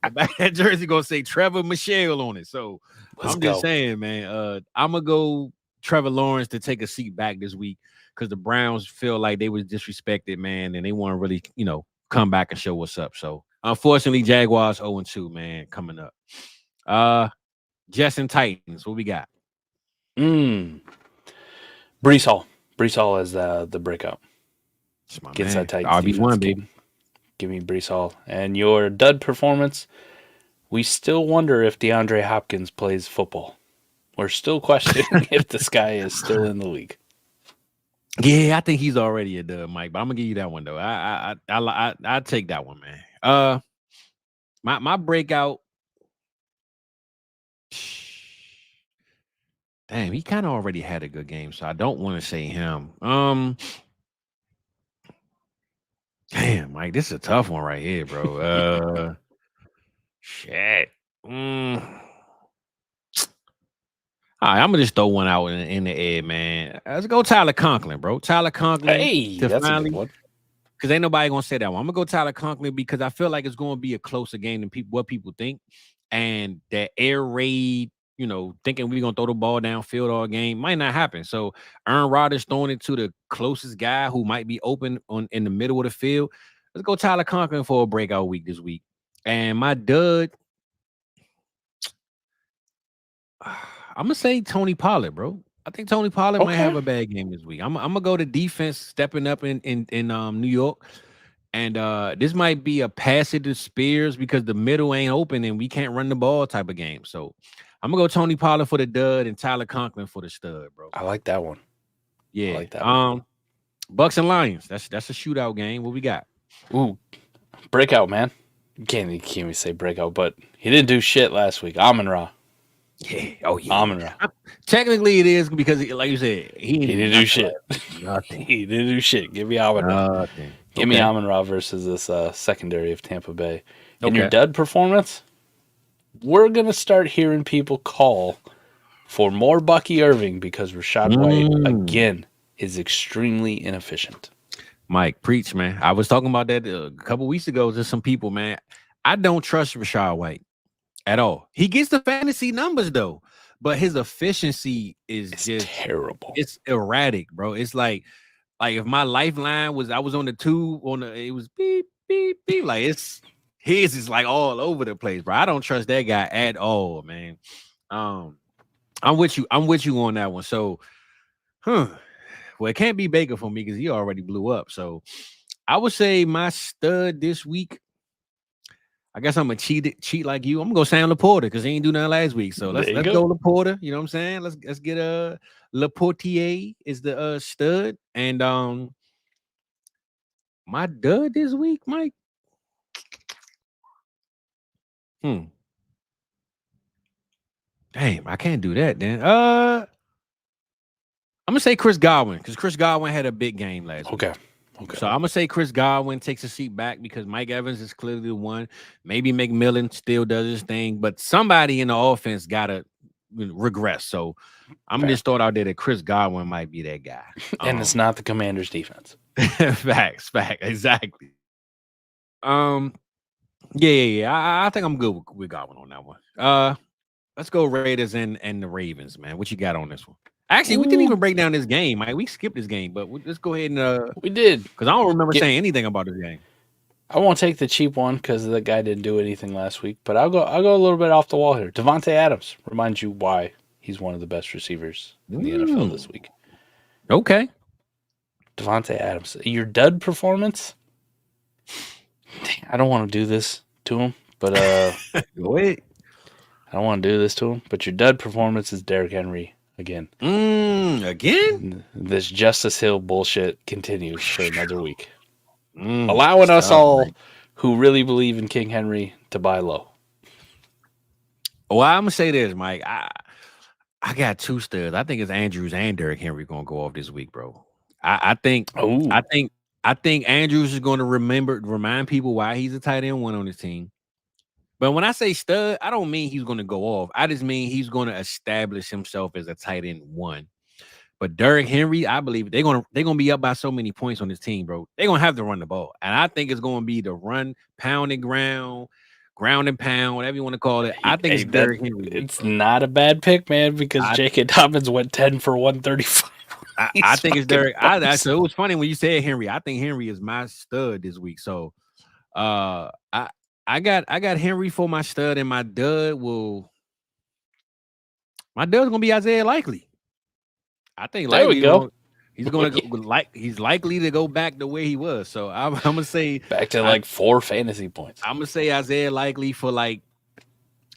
The back of that jersey going to say Trevor Michelle on it. So I'm just saying, man, I'm going to go Trevor Lawrence to take a seat back this week because the Browns feel like they was disrespected, man, and they want to really, come back and show what's up. So unfortunately, Jaguars 0-2, man, coming up. Jets and Titans, what we got? Brees Hall as the breakout. Gets that tight. RB1, baby. Give me Brees Hall. And your dud performance, We still wonder if DeAndre Hopkins plays football. We're still questioning if this guy is still in the league. Yeah, I think he's already a dub, Mike. But I'm gonna give you that one though. I take that one, man. My breakout. Damn, he kind of already had a good game, so I don't want to say him. Damn, Mike, this is a tough one right here, bro. Shit. All right, I'm gonna just throw one out in the air, man. Let's go Tyler Conklin, bro. Tyler Conklin. Hey, that's a good one. Because ain't nobody gonna say that one. I'm gonna go Tyler Conklin because I feel like it's gonna be a closer game than what people think. And that air raid, thinking we're gonna throw the ball downfield all game might not happen. So Aaron Rodgers throwing it to the closest guy who might be open in the middle of the field. Let's go Tyler Conklin for a breakout week this week. And my dud. I'm gonna say Tony Pollard, bro. I think Tony Pollard might have a bad game this week. I'm gonna go to defense stepping up in New York, and this might be a pass it to Spears because the middle ain't open and we can't run the ball type of game. So I'm gonna go Tony Pollard for the dud and Tyler Conklin for the stud, bro. I like that one. Yeah, I like that one. Bucks and Lions. That's a shootout game. What we got? Ooh, breakout, man. You can't even say breakout, but he didn't do shit last week. Amon-Ra. Yeah. Oh yeah. Amon-Ra. Technically, it is because, like you said, he didn't do shit. He didn't do shit. Give me Amon-Ra. Give me Amon-Ra versus this secondary of Tampa Bay. In your dud performance, we're gonna start hearing people call for more Bucky Irving because Rachaad White again is extremely inefficient. Mike, preach, man. I was talking about that a couple weeks ago to some people, man. I don't trust Rachaad White at all. He gets the fantasy numbers though, but his efficiency is just terrible. It's erratic, bro. It's like if my lifeline was I was on the tube it was beep beep beep. Like his is like all over the place, bro. I don't trust that guy at all, man. I'm with you on that one. So, well, it can't be Baker for me because he already blew up. So I would say my stud this week. I guess I'm gonna cheat like you. I'm gonna go Sam Laporta because he ain't do nothing last week. So let's go Laporta. You know what I'm saying? Let's get Laportier is the stud. And my dud this week, Mike. Damn, I can't do that then. I'm gonna say Chris Godwin because Chris Godwin had a big game last week. Okay. So I'm gonna say Chris Godwin takes a seat back because Mike Evans is clearly the one. Maybe McMillan still does his thing, but somebody in the offense gotta regress. So I'm gonna just throw it out there that Chris Godwin might be that guy. And it's not the Commanders' defense. Facts, exactly. Yeah. I think I'm good with Godwin on that one. Let's go Raiders and the Ravens, man. What you got on this one? Actually, we didn't even break down this game. Mike. We skipped this game, but let's go ahead and we did because I don't remember saying anything about this game. I won't take the cheap one because the guy didn't do anything last week, but I'll go a little bit off the wall here. Devontae Adams reminds you why he's one of the best receivers in the NFL this week. Okay, Devontae Adams, your dud performance. I don't want to do this to him, but go ahead. I don't want to do this to him, but your dud performance is Derrick Henry. Again. Again? This Justice Hill bullshit continues for another week. Allowing us all who really believe in King Henry to buy low. Well, I'm going to say this, Mike. I got two studs. I think it's Andrews and Derrick Henry going to go off this week, bro. I think Andrews is going to remind people why he's a tight end one on his team. But when I say stud, I don't mean he's going to go off. I just mean he's going to establish himself as a tight end one. But Derrick Henry, I believe they're going to be up by so many points on this team, bro. They're going to have to run the ball. And I think it's going to be the run, pound and ground and pound, whatever you want to call it. I think it's Derrick Henry. It's not a bad pick, man, because J.K.Dobbins went 10 for 135. I think it's Derrick. So it was funny when you said Henry. I think Henry is my stud this week. So I got Henry for my stud, and my dud's gonna be Isaiah Likely. I think there we go. He's gonna go he's likely to go back the way he was. So I'm gonna say back to 4 fantasy points. I'm gonna say Isaiah Likely for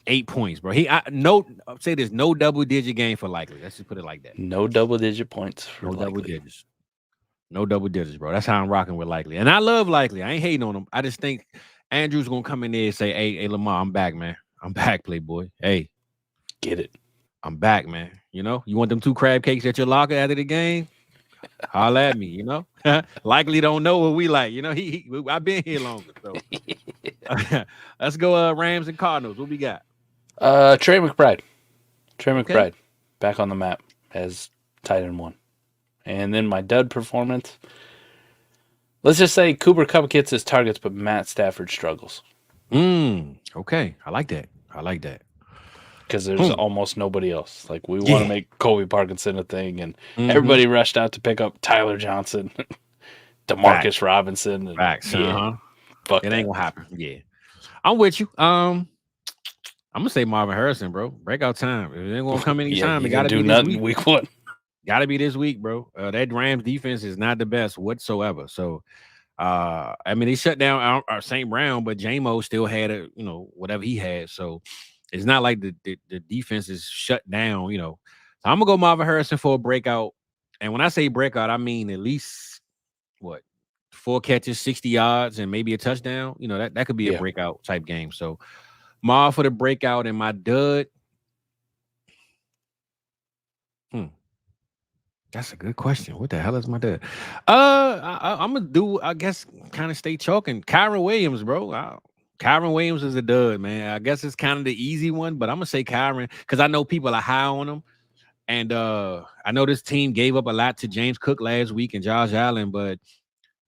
8 points, bro. Say there's no double-digit game for Likely. Let's just put it like that. No double-digit points for No Likely. double digits. No double digits, bro. That's how I'm rocking with Likely. And I love Likely. I ain't hating on him. I just think Andrew's going to come in there and say, hey, Lamar, I'm back, man. I'm back, Playboy. Hey. Get it. I'm back, man. You know, you want them 2 crab cakes at your locker after the game? Holla at me, you know. Likely don't know what we like. You know, I've been here longer. So let's go Rams and Cardinals. What we got? Trey McBride. Back on the map as tight end 1. And then my dud performance. Let's just say Cooper Kupp gets his targets, but Matt Stafford struggles. Okay. I like that. Because there's almost nobody else. Like, we want to make Colby Parkinson a thing, and everybody rushed out to pick up Tyler Johnson, DeMarcus Robinson. And, Facts. Fuck it ain't gonna happen. Yeah. I'm with you. I'm gonna say Marvin Harrison, bro. Breakout time. It ain't gonna come anytime. It gotta do be nothing week 1. Gotta be this week, bro. That Rams defense is not the best whatsoever. So I mean, they shut down our St. Brown, but J-Mo still had whatever he had. So it's not like the defense is shut down, So I'm gonna go Marvin Harrison for a breakout. And when I say breakout, I mean at least 4 catches, 60 yards, and maybe a touchdown. That could be a breakout type game. So Marv for the breakout, and my dud. That's a good question. What the hell is my dud? I'm gonna do, I guess, kind of stay choking. Kyron Williams, bro. Kyron Williams is a dud, man. I guess it's kind of the easy one, but I'm gonna say Kyron because I know people are high on him, and I know this team gave up a lot to James Cook last week and Josh Allen, but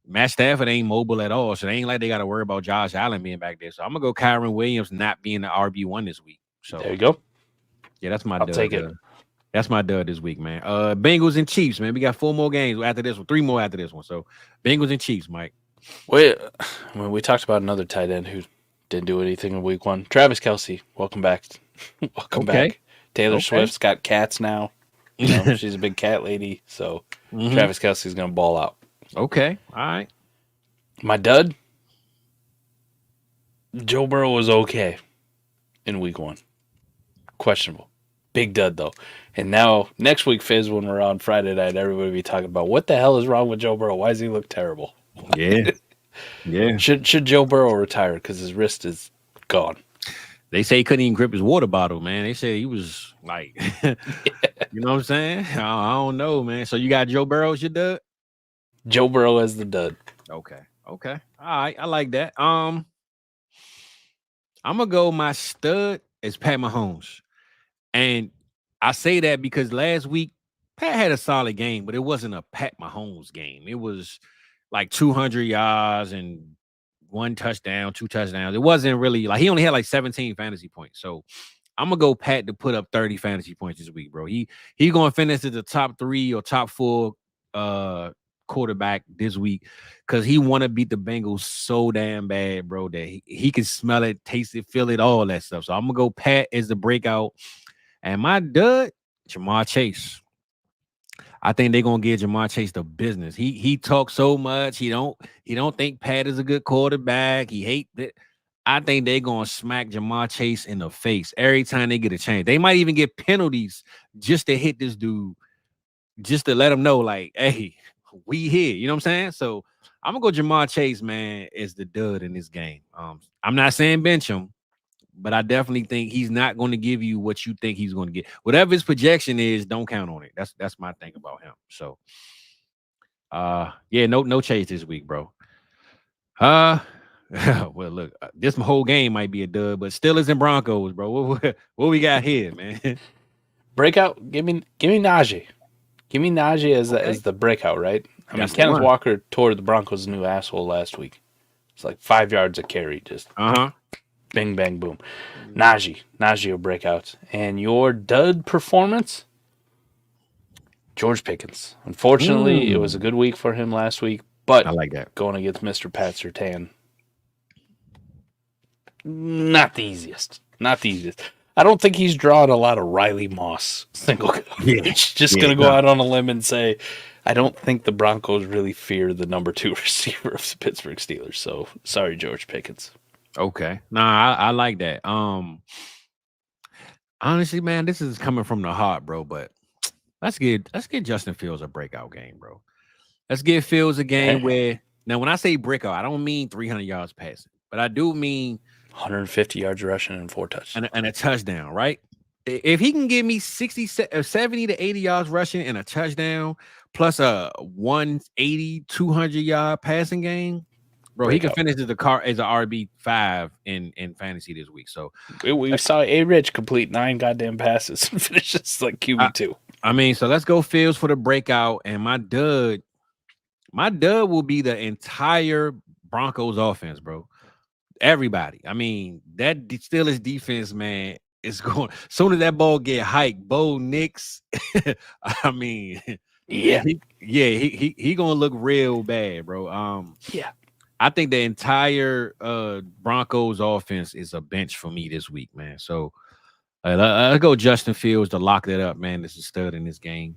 Matt Stafford ain't mobile at all, so it ain't like they got to worry about Josh Allen being back there. So I'm gonna go Kyron Williams not being the RB1 this week. So there you go. Yeah, that's my I'll dud. take it. That's my dud this week, man. Bengals and Chiefs, man. We got 4 more games after this one, 3 more after this one. So Bengals and Chiefs, Mike. Wait, we talked about another tight end who didn't do anything in week 1. Travis Kelce, welcome back. Welcome back. Taylor Swift's got cats now. She's a big cat lady, so Travis Kelce's gonna ball out. Okay, all right. My dud. Joe Burrow was okay in week 1. Questionable. Big dud, though. And now, next week, Fizz, when we're on Friday night, everybody will be talking about what the hell is wrong with Joe Burrow? Why does he look terrible? Yeah. Yeah. Should Joe Burrow retire because his wrist is gone? They say he couldn't even grip his water bottle, man. They said he was like, you know what I'm saying? I don't know, man. So you got Joe Burrow as your dud? Joe Burrow as the dud. Okay. All right. I like that. I'm going to go my stud is Pat Mahomes. And I say that because last week, Pat had a solid game, but it wasn't a Pat Mahomes game. It was like 200 yards and 1 touchdown, 2 touchdowns. It wasn't really like he only had like 17 fantasy points. So I'm going to go Pat to put up 30 fantasy points this week, bro. He going to finish as the top 3 or top 4 quarterback this week because he want to beat the Bengals so damn bad, bro, that he can smell it, taste it, feel it, all that stuff. So I'm going to go Pat as the breakout. And my dud, Jamar Chase. I think they're gonna give Jamar Chase the business. He talks so much. He don't think Pat is a good quarterback. He hates it. I think they're gonna smack Jamar Chase in the face every time they get a chance. They might even get penalties just to hit this dude, just to let him know, like, hey, we here. You know what I'm saying? So I'm gonna go Jamar Chase, man, as the dud in this game. I'm not saying bench him. But I definitely think he's not going to give you what you think he's going to get. Whatever his projection is, don't count on it. That's my thing about him. So, no Chase this week, bro. Well, look, this whole game might be a dud, but Steelers and Broncos, bro. What we got here, man? Breakout. Give me Najee. Give me Najee as the breakout, right? I mean, Kenneth Walker tore the Broncos' new asshole last week. It's like 5 yards a carry, just bing, bang, boom. Najee will break out. And your dud performance? George Pickens. Unfortunately, it was a good week for him last week, but I like that. Going against Mr. Pat Surtain, not the easiest. I don't think he's drawing a lot of Riley Moss single coverage. Just going to go out on a limb and say, I don't think the Broncos really fear the number 2 receiver of the Pittsburgh Steelers. So, sorry, George Pickens. Okay. Nah, I like that. Honestly, man, this is coming from the heart, bro. But let's get Justin Fields a breakout game, bro. Let's give Fields a game where now when I say breakout, I don't mean 300 yards passing, but I do mean 150 yards rushing and 4 touchdowns and a touchdown, right? If he can give me 70 to 80 yards rushing and a touchdown plus a 180, 200-yard passing game, bro, breakout. He can finish as a RB5 in fantasy this week. So we saw A-Rich complete 9 goddamn passes and finish just like QB2. I mean, so let's go Fields for the breakout, and my dud will be the entire Broncos offense, bro. Everybody. I mean, that Steelers defense, man, is going. Soon as that ball get hiked, Bo Nix. I mean, he gonna look real bad, bro. Yeah, I think the entire Broncos offense is a bench for me this week, man. So I'll go Justin Fields to lock that up, man. This is stud in this game.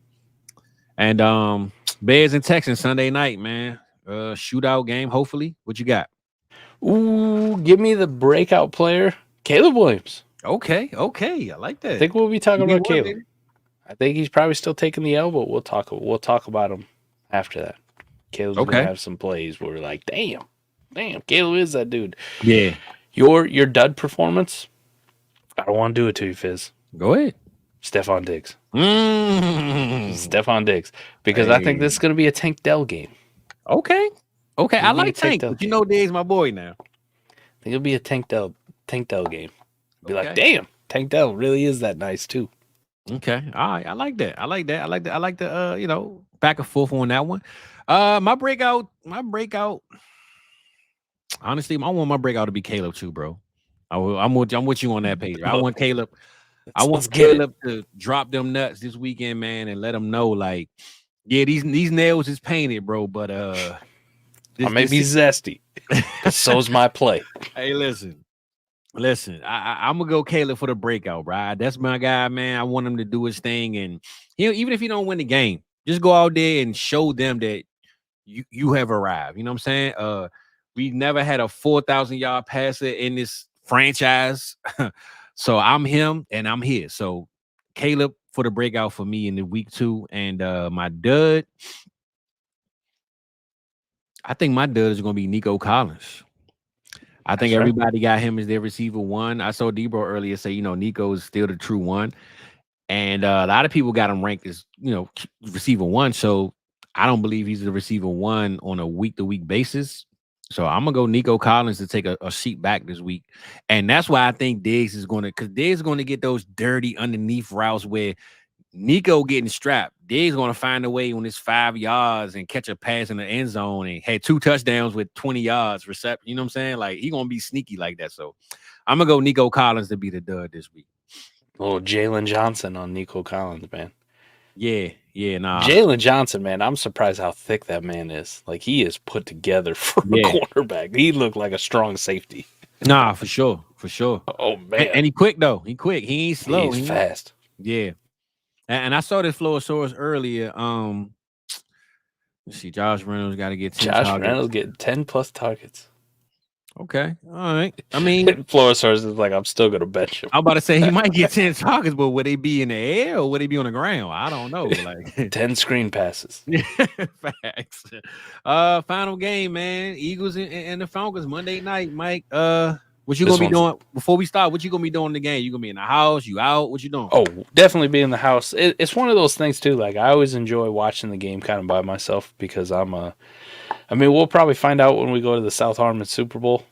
And Bears and Texans Sunday night, man. Shootout game, hopefully. What you got? Ooh, give me the breakout player, Caleb Williams. Okay. I like that. I think we'll be talking about Caleb. Baby. I think he's probably still taking the L, but we'll talk about him after that. Caleb's gonna have some plays where we're like, damn, Caleb is that dude. Yeah. Your dud performance, I don't want to do it to you, Fizz. Go ahead. Stephon Diggs. Stephon Diggs. Because I think this is going to be a Tank Dell game. Okay. I like Tank, but you know Diggs my boy now. I think it'll be a Tank Dell game. Be like, damn, Tank Dell really is that nice too. Okay. All right. I like that. I like the back and forth on that one. My breakout. Honestly, I want my breakout to be Caleb too, bro. I'm with you on that page. I want Caleb. I want Caleb to drop them nuts this weekend, man, and let them know, like, yeah, these nails is painted, bro. But I may be zesty. So's my play. Hey, listen. I'm gonna go Caleb for the breakout, bro. That's my guy, man. I want him to do his thing, and even if you don't win the game, just go out there and show them that you have arrived. You know what I'm saying? We never had a 4,000-yard passer in this franchise. So I'm him and I'm here. So Caleb for the breakout for me in the week 2. And my dud, I think my dud is going to be Nico Collins. I think everybody got him as their receiver 1. I saw Debro earlier say, Nico is still the true 1. And a lot of people got him ranked as, receiver 1. So I don't believe he's the receiver 1 on a week-to-week basis. So I'm going to go Nico Collins to take a seat back this week. And that's why I think Diggs is going to, because Diggs is going to get those dirty underneath routes where Nico getting strapped. Diggs is going to find a way on his 5 yards and catch a pass in the end zone and had 2 touchdowns with 20 yards reception. You know what I'm saying? Like, he going to be sneaky like that. So I'm going to go Nico Collins to be the dud this week. A little Jalen Johnson on Nico Collins, man. Yeah, nah. Jalen Johnson, man, I'm surprised how thick that man is. Like, he is put together for a quarterback. He looked like a strong safety. Nah, for sure. Oh, man. And he quick, though. He quick. He ain't slow. He's fast. Yeah. And I saw this Florosaurus earlier. Let's see. Josh Reynolds got to get 10 targets. Josh Reynolds getting 10-plus targets. Okay. All right. I mean, Florosaurus is like, I'm still going to bench him. I'm about to say he might get 10 targets, but would they be in the air or would they be on the ground? I don't know. Like 10 screen passes. Facts. Final game, man. Eagles and the Falcons Monday night. Mike, what you gonna be doing before we start? What you gonna be doing in the game? You gonna be in the house? You out? What you doing? Oh, definitely be in the house. It's one of those things too. Like, I always enjoy watching the game kind of by myself because we'll probably find out when we go to the South Harmon Super Bowl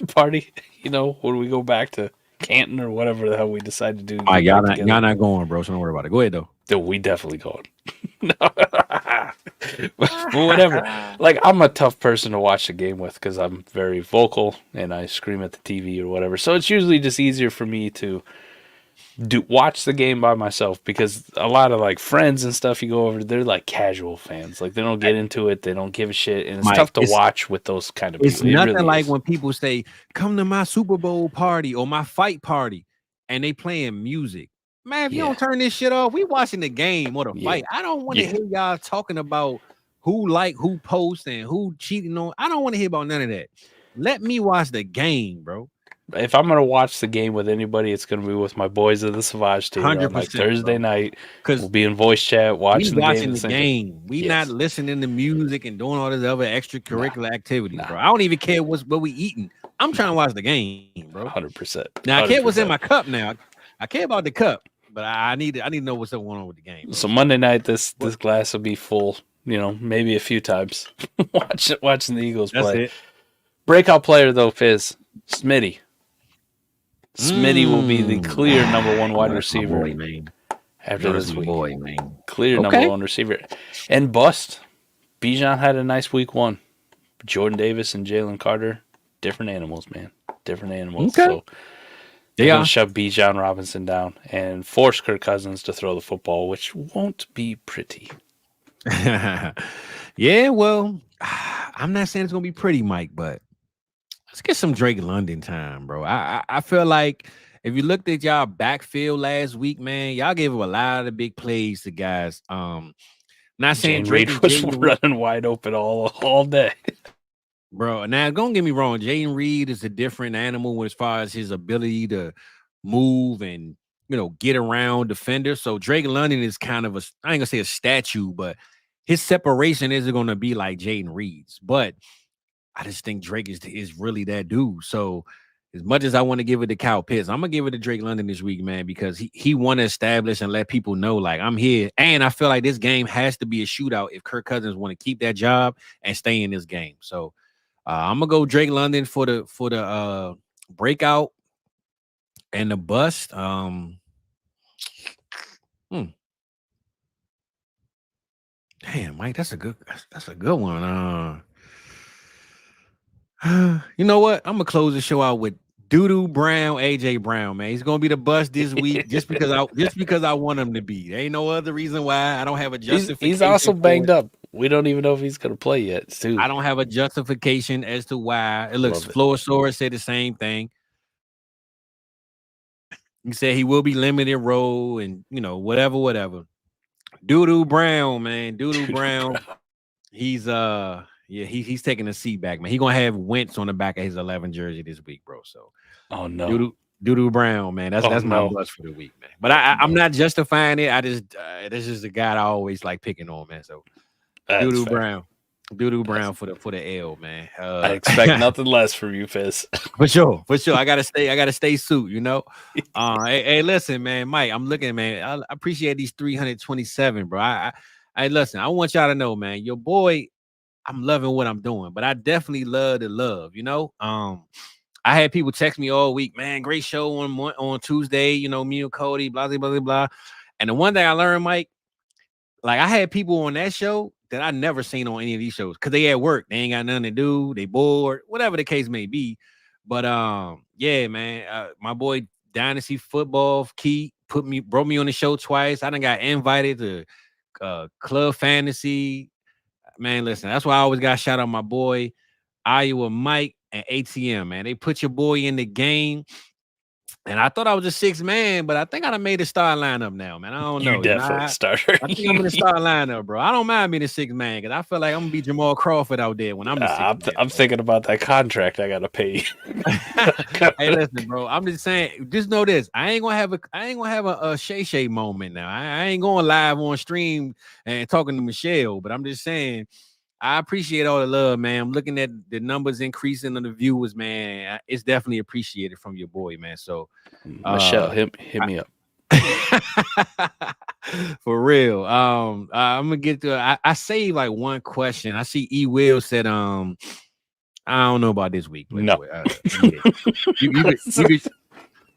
party, when we go back to Canton or whatever the hell we decide to do. Y'all not going, bro, so don't worry about it. Go ahead, though. Dude, we definitely going. But whatever. Like, I'm a tough person to watch the game with because I'm very vocal and I scream at the TV or whatever. So it's usually just easier for me to watch the game by myself because a lot of like friends and stuff you go over, they're like casual fans. Like, they don't get into it, they don't give a shit, and it's tough to watch with those kind of people. It's nothing really like when people say, "Come to my Super Bowl party or my fight party," and they playing music. Man, if you don't turn this shit off, we watching the game or the fight. I don't want to hear y'all talking about who posts and who cheating on. I don't want to hear about none of that. Let me watch the game, bro. if I'm gonna watch the game with anybody, it's gonna be with my boys of the Savage team on 100%, Thursday night. Because we'll be in voice chat watching the game. The game. We not listening to music and doing all this other extracurricular activities, bro. I don't even care what we eating. I'm trying to watch the game, bro. 100%. Now I care what's in my cup. Now I care about the cup, but I need to know what's going on with the game. Bro. So Monday night, this glass will be full. Maybe a few times watching the Eagles play. It. Breakout player though, Fizz, Smitty. Smitty will be the clear number one wide receiver after this week. Clear number one receiver. And bust. Bijan had a nice week 1. Jordan Davis and Jalen Carter, different animals, man. Different animals. Okay. So they're going to shove Bijan Robinson down and force Kirk Cousins to throw the football, which won't be pretty. Yeah, well, I'm not saying it's going to be pretty, Mike, but let's get some Drake London time, bro. I feel like if you looked at y'all backfield last week, man, y'all gave up a lot of big plays to guys. Not saying Drake was running wide open all day. Bro, now don't get me wrong. Jaden Reed is a different animal as far as his ability to move and get around defenders. So Drake London is kind of I ain't gonna say a statue, but his separation isn't gonna be like Jaden Reed's. But I just think Drake is really that dude. So as much as I want to give it to Kyle Pitts, I'm gonna give it to Drake London this week, man, because he want to establish and let people know like I'm here. And I feel like this game has to be a shootout if Kirk Cousins want to keep that job and stay in this game. So I'm gonna go Drake London for the breakout and the bust. Damn, Mike, that's a good one. You know what? I'm gonna close the show out with Doodoo Brown, AJ Brown, man. He's gonna be the bust this week just because I want him to be. There ain't no other reason why. I don't have a justification. He's also banged up. We don't even know if he's gonna play yet, too. I don't have a justification as to why. It looks Florosaurus said the same thing. He said he will be limited role and whatever. Doodoo Brown, man. Doodoo Brown. He's he's taking a seat back, man. He's gonna have Wentz on the back of his 11 jersey this week, bro. So Doodoo Brown, man. That's my bust for the week, man. But I'm not justifying it. I just this is the guy I always like picking on, man. So Doodoo Brown for the L, man. I expect nothing less from you, Fizz. For sure. I gotta stay suit, Hey, listen, man, Mike. I'm looking, man. I appreciate these 327, bro. I listen. I want y'all to know, man. Your boy, I'm loving what I'm doing, but I definitely love the love. I had people text me all week, man. Great show on Tuesday. Me and Cody, blah blah blah blah. And the one thing I learned, Mike, like I had people on that show that I never seen on any of these shows because they at work. They ain't got nothing to do. They bored, whatever the case may be. But yeah, man, my boy Dynasty Football Key brought me on the show twice. I done got invited to Club Fantasy. Man, listen, that's why I always got shout out my boy Iowa Mike and ATM, man. They put your boy in the game. And I thought I was a 6th man, but I think I done made a start lineup now, man. I don't know. You definitely starter. I think I'm in the start lineup, bro. I don't mind being a 6th man because I feel like I'm gonna be Jamal Crawford out there when I'm the 6th man. I'm thinking about that contract I gotta pay. Hey, listen, bro. I'm just saying. Just know this: I ain't gonna have a Shay moment now. I ain't going live on stream and talking to Michelle, but I'm just saying. I appreciate all the love, man. I'm looking at the numbers increasing on the viewers, man. It's definitely appreciated from your boy, man. So, Michelle, hit me up for real. I'm gonna get to. I saved like one question. I see E. Will said, I don't know about this week. No,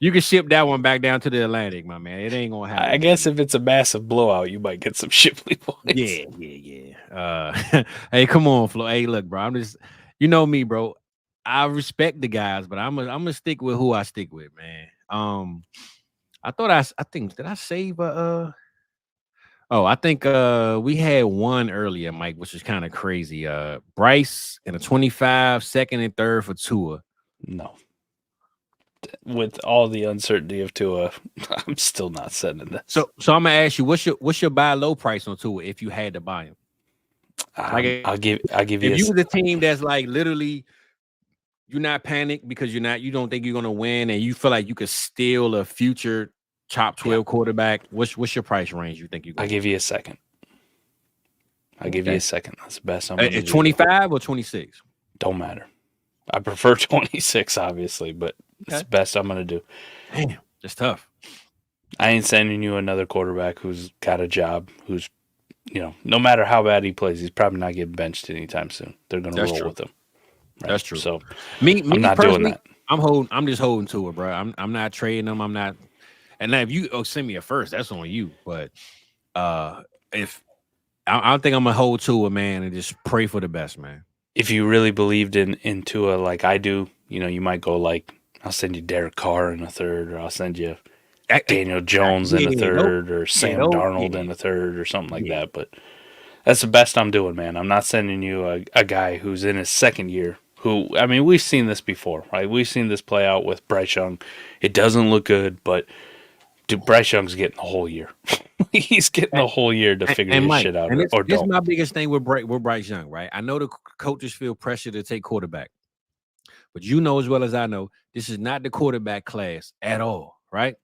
you can ship that one back down to the Atlantic, my man. It ain't gonna happen. I guess if it's a massive blowout, you might get some Shipley points. Yeah. Hey, come on, Flo. Hey, look, bro. I'm just, me, bro. I respect the guys, but I'm gonna stick with who I stick with, man. I think did I save I think we had one earlier, Mike, which is kind of crazy. Bryce and a 25, 2nd and 3rd for Tua. No. With all the uncertainty of Tua, I'm still not sending this. So I'm gonna ask you, what's your buy low price on Tua if you had to buy him? I'll give you. If you was a team that's like literally, you're not panicked because you don't think you're gonna win, and you feel like you could steal a future top 12 quarterback. What's your price range? You think you? I'll give you a second. That's the best I'm gonna do. 25 or 26? Don't matter. I prefer 26, obviously, but it's the best I'm gonna do. Damn, it's tough. I ain't sending you another quarterback who's got a job, who's, no matter how bad he plays, he's probably not getting benched anytime soon. They're going to roll with him. Right? That's true. So me I'm not doing that. I'm just holding to it, bro. I'm not trading them. I'm not. And now if you send me a first, that's on you. But if I think I'm gonna hold to it, man, and just pray for the best, man. If you really believed in Tua like I do, you might go like, I'll send you Derek Carr in a third, or I'll send you Daniel Jones in a third, or Sam Darnold in a third, or something like that. But that's the best I'm doing, man. I'm not sending you a guy who's in his second year. We've seen this before, right? We've seen this play out with Bryce Young. It doesn't look good, but Bryce Young's getting the whole year. He's getting the whole year to figure this shit out. This is my biggest thing with Bryce Young, right? I know the coaches feel pressure to take quarterback, but you know as well as I know, this is not the quarterback class at all. Right,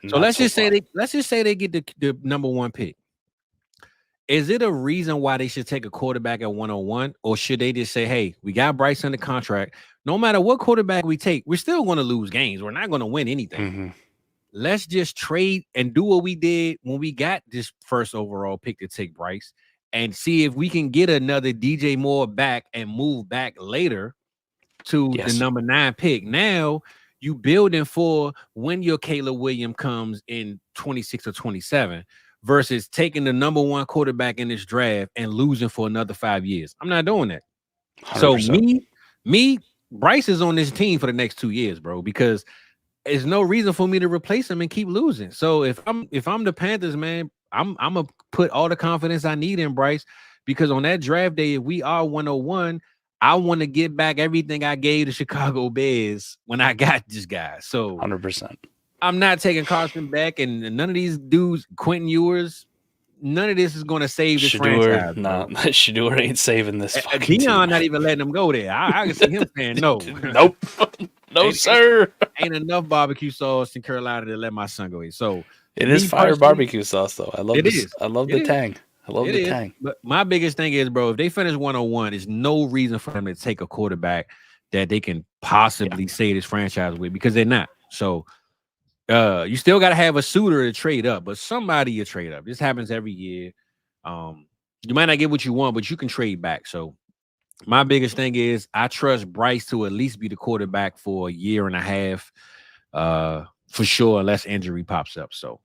so let's just say they get the number one pick. Is it a reason why they should take a quarterback at 101, or should they just say, "Hey, we got Bryce under contract. No matter what quarterback we take, we're still going to lose games. We're not going to win anything. Mm-hmm. Let's just trade and do what we did when we got this first overall pick to take Bryce, and see if we can get another DJ Moore back and move back later to the number 9 pick. Now." You building for when your Caleb Williams comes in 26 or 27 versus taking the number 1 quarterback in this draft and losing for another 5 years. I'm not doing that. 100%. So Bryce is on this team for the next 2 years, bro, because there's no reason for me to replace him and keep losing. So if I'm the Panthers, man, I'm gonna put all the confidence I need in Bryce, because on that draft day, if we are 101, I want to get back everything I gave the Chicago Bears when I got this guy. So 100%. I'm not taking Carson back, and none of these dudes, Quentin Ewers, none of this is going to save this franchise. No, Shedeur ain't saving this. Deion not even letting him go there. I can see him saying no. Nope. No, sir. Ain't enough barbecue sauce in Carolina to let my son go in. So it is fire barbecue sauce, though. I love this. I love the tang. I love the tang. But my biggest thing is, bro, if they finish 101, there's no reason for them to take a quarterback that they can possibly save this franchise with, because they're not. So you still got to have a suitor to trade up, but somebody you trade up. This happens every year. You might not get what you want, but you can trade back. So my biggest thing is I trust Bryce to at least be the quarterback for a year and a half, for sure, unless injury pops up. So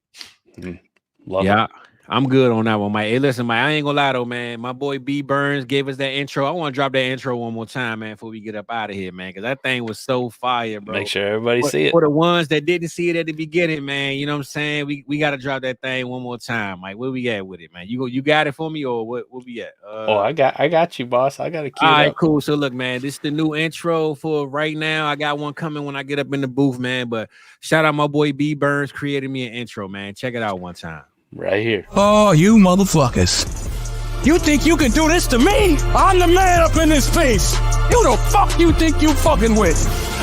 love it. I'm good on that one, Mike. Hey, listen, Mike, I ain't gonna lie though, man. My boy B Burns gave us that intro. I want to drop that intro one more time, man, before we get up out of here, man, because that thing was so fire, bro. Make sure everybody see it. For the ones that didn't see it at the beginning, man, you know what I'm saying? We got to drop that thing one more time, Mike. Where we at with it, man? You got it for me, or what we at? I got you, boss. I got it. All right, cool. So look, man, this is the new intro for right now. I got one coming when I get up in the booth, man. But shout out my boy B Burns, created me an intro, man. Check it out one time. Right here. Oh, you motherfuckers. You think you can do this to me? I'm the man up in this face. Who the fuck you think you fucking with?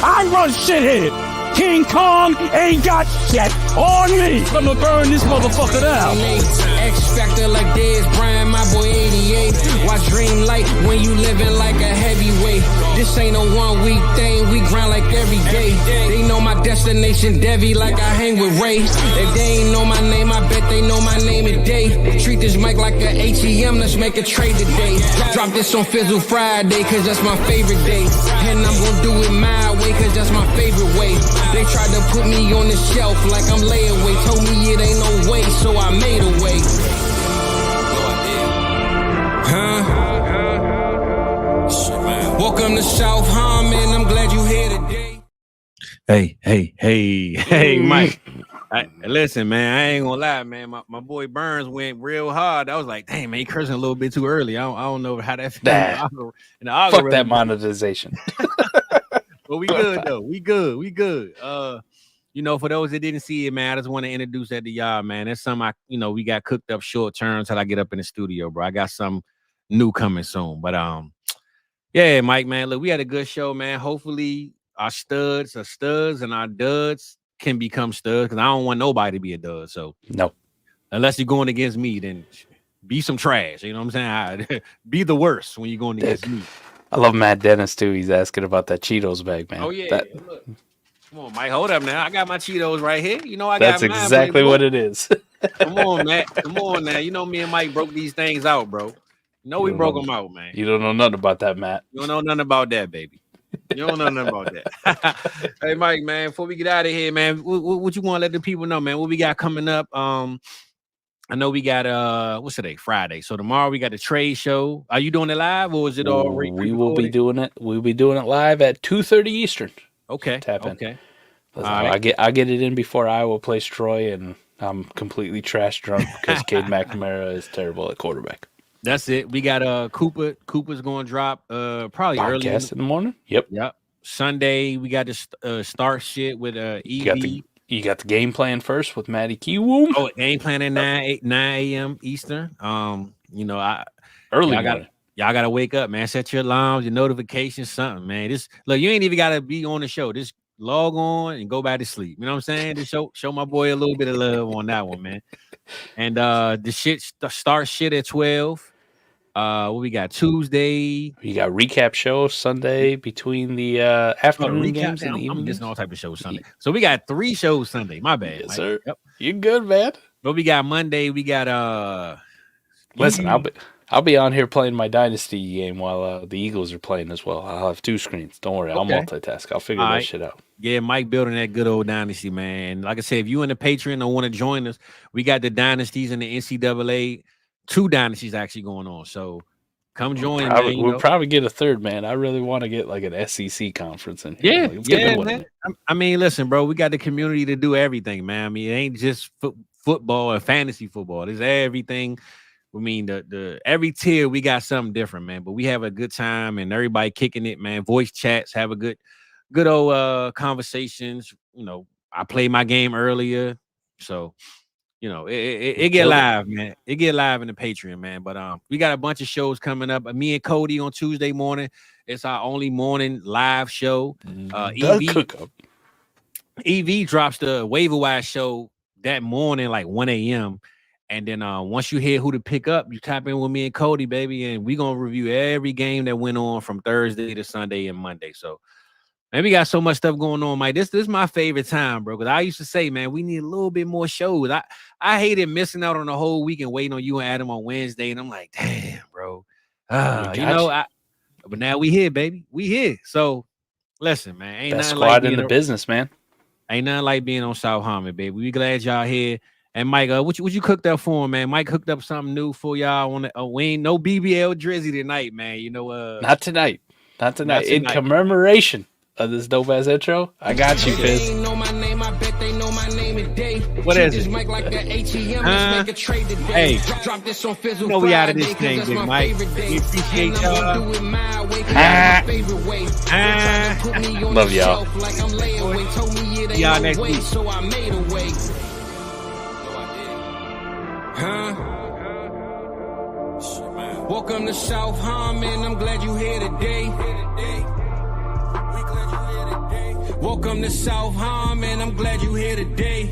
I run shithead. King Kong ain't got shit on me. I'm gonna burn this motherfucker down. X Factor like Dez Bryant, my boy 88. Watch dream light when you living like a heavyweight. This ain't a 1 week thing, we grind like every day. They know my destination, Devi, like I hang with Ray. If they ain't know my name, I bet they know my name today. Treat this mic like a ATM, let's make a trade today. Drop this on Fizzle Friday, cause that's my favorite day. And I'm gonna do it my way, cause that's my favorite way. They tried to put me on the shelf like I'm layaway. Told me it ain't no way, so I made a way. Welcome to South Harmon. I'm glad you here today. Hey, Mike. Listen, man, I ain't gonna lie, man. My boy Burns went real hard. I was like, dang, man, he cursing a little bit too early. I don't know how that feels. Fuck that monetization. But we good though. We good. For those that didn't see it, man, I just want to introduce that to y'all, man. That's something we got cooked up short term until I get up in the studio, bro. I got some new coming soon. But Yeah, Mike, man. Look, we had a good show, man. Hopefully our studs and our duds can become studs because I don't want nobody to be a dud. So no, unless you're going against me, then be some trash. You know what I'm saying? Be the worst when you're going against me. I love Matt Dennis too. He's asking about that Cheetos bag, man. Oh yeah. Look. Come on, Mike. Hold up now. I got my Cheetos right here. You know I got. That's mine, exactly what it is. Come on, Matt. Come on now. You know me and Mike broke these things out, bro. You know we broke them out, man. You don't know nothing about that, Matt. You don't know nothing about that, baby. You don't know nothing about that. Hey, Mike, man. Before we get out of here, man, what you want to let the people know, man? What we got coming up? I know we got what's today? Friday. So tomorrow we got the trade show. Are you doing it live or is it already? We will be doing it. We'll be doing it live at 2:30 Eastern. Okay. Tap in. Okay. I get it in before Iowa plays Troy, and I'm completely trash drunk because Cade McNamara is terrible at quarterback. That's it. We got Cooper. Cooper's going to drop probably early in the morning. Yep. Sunday we got the start shit with EV. You got the game plan first with Matty Kiwoom. Oh, game plan at 9 a.m. Eastern. You know, early. Y'all gotta wake up, man. Set your alarms, your notifications, something, man. This look, you ain't even gotta be on the show. Just log on and go back to sleep. You know what I'm saying? Just show my boy a little bit of love on that one, man. And the shit start shit at 12. What we got Tuesday? You got recap show Sunday between the afternoon games and the evening. I'm missing all type of shows Sunday. So we got 3 shows Sunday. My bad, yes, Mike. sir. Yep. You good, man? But we got Monday. We got Listen, I'll be on here playing my Dynasty game while the Eagles are playing as well. I'll have 2 screens. Don't worry, I'll multitask. I'll figure that shit out. Yeah, Mike building that good old Dynasty, man. Like I said, if you in the Patreon or want to join us, we got the Dynasties and the NCAA. 2 Dynasties actually going on. So come join. We'll probably get a third, man. I really want to get like an SEC conference in here. Yeah, man. I mean, listen, bro, we got the community to do everything, man. I mean, it ain't just football or fantasy football. It's everything. I mean, the every tier we got something different, man. But we have a good time and everybody kicking it, man. Voice chats, have a good old conversations. You know, I played my game earlier, so you know it get live, man. It get live in the Patreon, man. But we got a bunch of shows coming up. Me and Cody on Tuesday morning. It's our only morning live show. EV drops the waiver wire show that morning, like 1 a.m. And then once you hear who to pick up, you tap in with me and Cody, baby, and we're going to review every game that went on from Thursday to Sunday and Monday. So, man, we got so much stuff going on, Mike. This is my favorite time, bro, because I used to say, man, we need a little bit more shows. I hated missing out on the whole week and waiting on you and Adam on Wednesday, and I'm like, damn, bro. But now we here, baby. We here. So, listen, man. Ain't best squad like in the business, man. Ain't nothing like being on South Harmon, baby. We glad y'all here. And Mike, what you cooked up for him, man? Mike hooked up something new for y'all. We ain't no BBL Drizzy tonight, man. You know, not tonight. In commemoration of this dope ass intro, I got you, Fizz. What is it? Hey, you know we out of this thing, Big Mike. We appreciate y'all. Love y'all. Y'all next week. Welcome to South Harmon. I'm glad you here today. Welcome to South Harmon. I'm glad you here today.